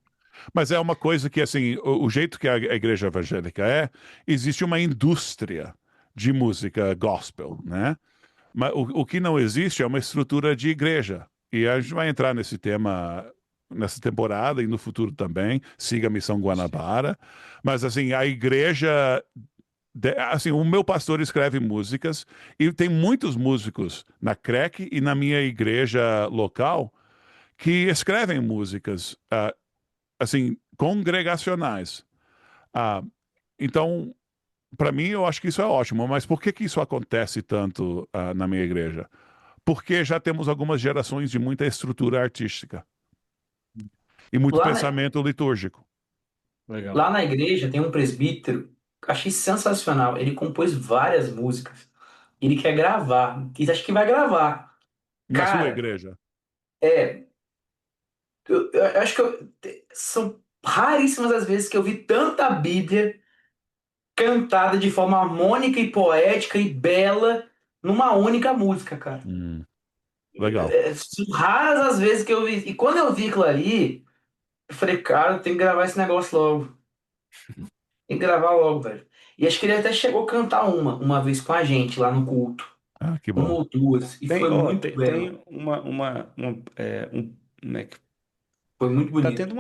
Mas é uma coisa que, assim, o jeito que a igreja evangélica é, existe uma indústria de música gospel, né? Mas o que não existe é uma estrutura de igreja. E a gente vai entrar nesse tema nessa temporada e no futuro também. Siga a Missão Guanabara. Mas, assim, a igreja. Assim, o meu pastor escreve músicas e tem muitos músicos na CREC e na minha igreja local que escrevem músicas, assim, congregacionais. Ah, então, para mim, eu acho que isso é ótimo, mas por que que isso acontece tanto na minha igreja? Porque já temos algumas gerações de muita estrutura artística e muito lá na, pensamento litúrgico. Legal. lá na igreja tem um presbítero, achei sensacional. Ele compôs várias músicas. Ele quer gravar. Ele acha que vai gravar. Na sua Cara, igreja? é. Eu acho que são raríssimas as vezes que eu vi tanta Bíblia cantada de forma harmônica e poética e bela numa única música, cara. Legal. São raras as vezes que eu vi. E quando eu vi aquilo ali, eu falei, cara, eu tenho que gravar esse negócio logo. Tem que gravar logo, velho. E acho que ele até chegou a cantar uma vez com a gente lá no culto. Ah, que Uma bom. ou duas. E Tem, foi ó, muito tem, bela. tem né, Foi muito tá bonito. tendo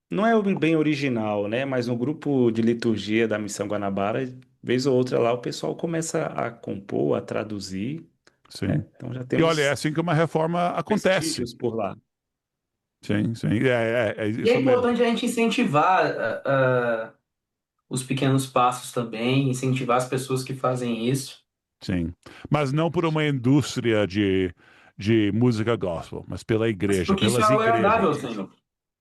não é bem original, né? Mas no grupo de liturgia da Missão Guanabara, vez ou outra lá, o pessoal começa a compor, a traduzir, Sim. né? Então já E olha, é temos assim que uma reforma acontece. vestígios por lá. Sim, sim. É E é isso mesmo. importante a gente incentivar os pequenos passos também, incentivar as pessoas que fazem isso. Sim. Mas não por uma indústria de música gospel, mas pela igreja, Porque isso é pelas agradável ao igrejas. Senhor.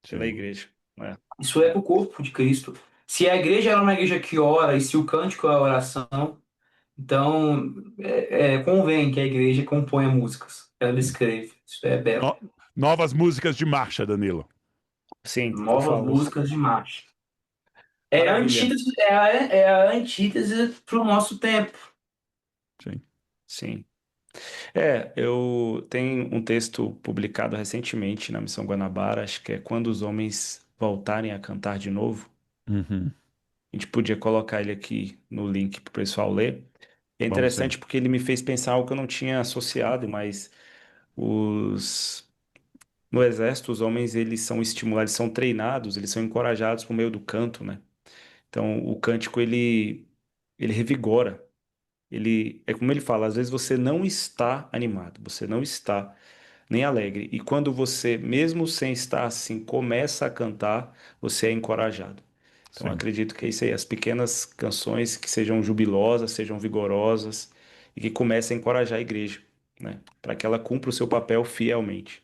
Pela Sim. igreja, né? Isso é para o corpo de Cristo. Se a igreja é uma igreja que ora e se o cântico é a oração, então convém que a igreja componha músicas. Ela escreve. Isso é belo. No- novas músicas de marcha, Danilo. Sim, por Novas favor. músicas de marcha. Maravilha. É a antítese para o nosso tempo. Sim. Sim. É, eu tenho um texto publicado recentemente na Missão Guanabara, acho que é Quando os Homens Voltarem a Cantar de Novo. Uhum. A gente podia colocar ele aqui no link para o pessoal ler. É Vamos sim. interessante porque ele me fez pensar algo que eu não tinha associado, mas os no exército os homens eles são estimulados, são treinados, eles são encorajados por meio do canto, né? Então o cântico ele revigora. Ele é como ele fala, às vezes você não está animado, você não está nem alegre. E quando você, mesmo sem estar assim, começa a cantar, você é encorajado. Então, eu Sim. acredito que é isso aí, as pequenas canções que sejam jubilosas, sejam vigorosas e que comecem a encorajar a igreja, né? Para que ela cumpra o seu papel fielmente.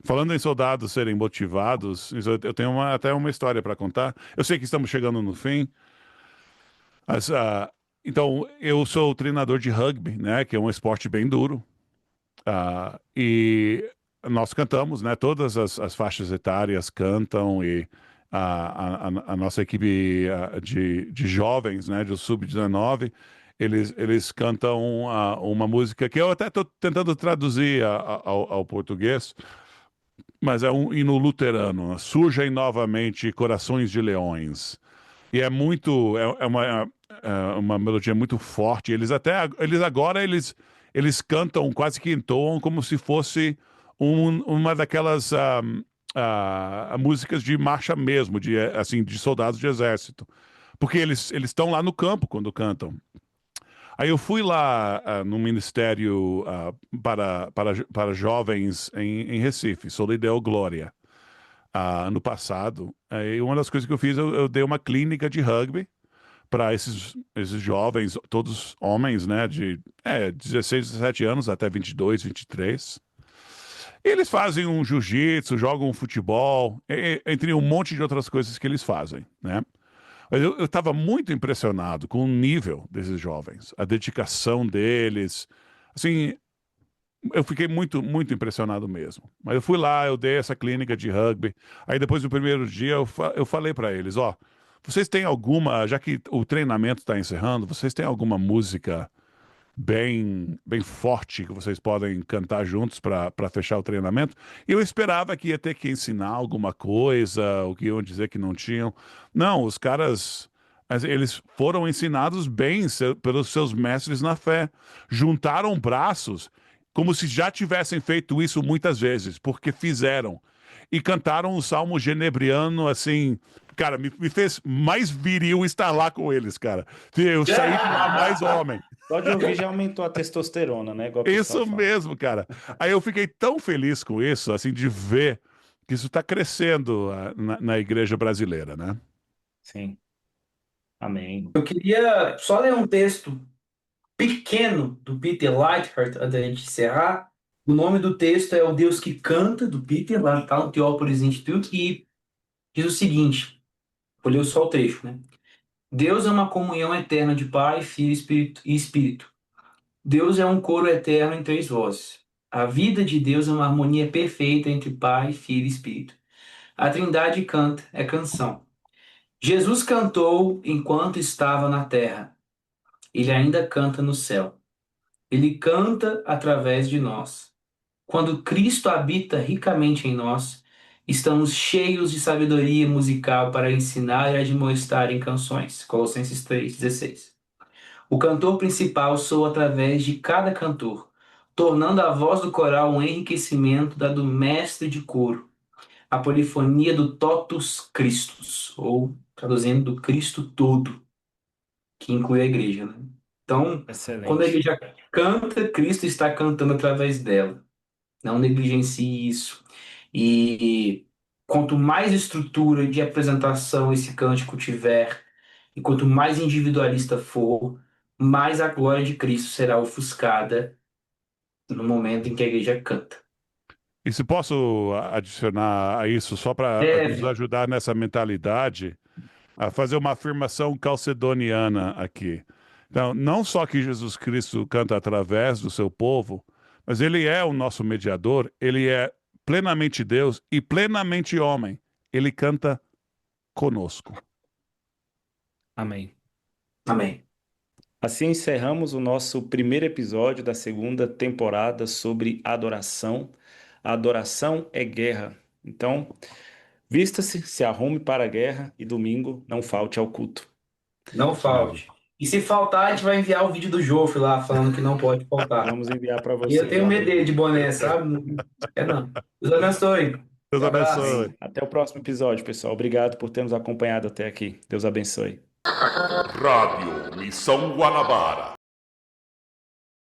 Falando em soldados serem motivados, eu tenho até uma história para contar. Eu sei que estamos chegando no fim, mas, então eu sou treinador de rugby, né, que é um esporte bem duro. E nós cantamos, né? Todas as faixas etárias cantam e a nossa equipe de jovens, né? Do sub-19, eles cantam uma música que eu até estou tentando traduzir ao português, mas é um hino luterano. Surgem novamente corações de leões. E é muito, uma melodia muito forte. Eles cantam, quase que entoam como se fosse uma daquelas músicas de marcha mesmo, assim, de soldados de exército. Porque eles estão lá no campo quando cantam. Aí eu fui lá no Ministério para Jovens em Recife, Solideu Glória, ano passado. Aí uma das coisas que eu fiz, eu dei uma clínica de rugby para esses jovens, todos homens, né, de 16, 17 anos até 22, 23. Eles fazem um jiu-jitsu, jogam um futebol, entre um monte de outras coisas que eles fazem, né? Mas eu estava muito impressionado com o nível desses jovens, a dedicação deles. Assim, eu fiquei muito, muito impressionado mesmo. Mas eu fui lá, eu dei essa clínica de rugby. Aí depois do primeiro dia eu falei para eles, ó, vocês têm alguma, já que o treinamento está encerrando, vocês têm alguma música bem, bem forte que vocês podem cantar juntos para fechar o treinamento? E eu esperava que ia ter que ensinar alguma coisa, ou que iam dizer que não tinham. Não, os caras, eles foram ensinados bem pelos seus mestres na fé. Juntaram braços como se já tivessem feito isso muitas vezes, porque fizeram. E cantaram um salmo genebriano assim. Cara, me fez mais viril estar lá com eles, cara. Eu saí de lá mais homem. Só de ouvir já aumentou a testosterona, né? Igual o pessoal Isso fala. mesmo, cara. Aí eu fiquei tão feliz com isso, assim, de ver que isso está crescendo na igreja brasileira, né? Sim. Amém. Eu queria só ler um texto pequeno do Peter Leithart antes da gente encerrar. O nome do texto é O Deus que Canta, do Peter, lá tá no Theopolis Institute, e diz o seguinte, vou ler só o trecho, né? Deus é uma comunhão eterna de Pai, Filho e Espírito. Deus é um coro eterno em três vozes. A vida de Deus é uma harmonia perfeita entre Pai, Filho e Espírito. A Trindade canta, é canção. Jesus cantou enquanto estava na terra. Ele ainda canta no céu. Ele canta através de nós. Quando Cristo habita ricamente em nós, estamos cheios de sabedoria musical para ensinar e admoestar em canções. Colossenses 3,16. O cantor principal soa através de cada cantor, tornando a voz do coral um enriquecimento da do mestre de coro, a polifonia do totus Christus, ou traduzindo do Cristo todo, que inclui a igreja, né? Então, quando a Excelente. igreja canta, Cristo está cantando através dela. Não negligencie isso. E quanto mais estrutura de apresentação esse cântico tiver, e quanto mais individualista for, mais a glória de Cristo será ofuscada no momento em que a igreja canta. E se posso adicionar a isso, só para nos Deve. ajudar nessa mentalidade, a fazer uma afirmação calcedoniana aqui. Então, não só que Jesus Cristo canta através do seu povo, mas ele é o nosso mediador, ele é plenamente Deus e plenamente homem. Ele canta conosco. Amém. Amém. Assim encerramos o nosso primeiro episódio da segunda temporada sobre adoração. A adoração é guerra. Então, vista-se, se arrume para a guerra e domingo não falte ao culto. Não Isso mesmo. falte. E se faltar, a gente vai enviar o vídeo do Joffre lá falando que não pode faltar. Vamos enviar para E eu você. tenho medo dele de boné, sabe? Não quer não. Deus abençoe. Deus Um abraço. abençoe. Até o próximo episódio, pessoal. Obrigado por ter nos acompanhado até aqui. Deus abençoe. Rádio Missão Guanabara.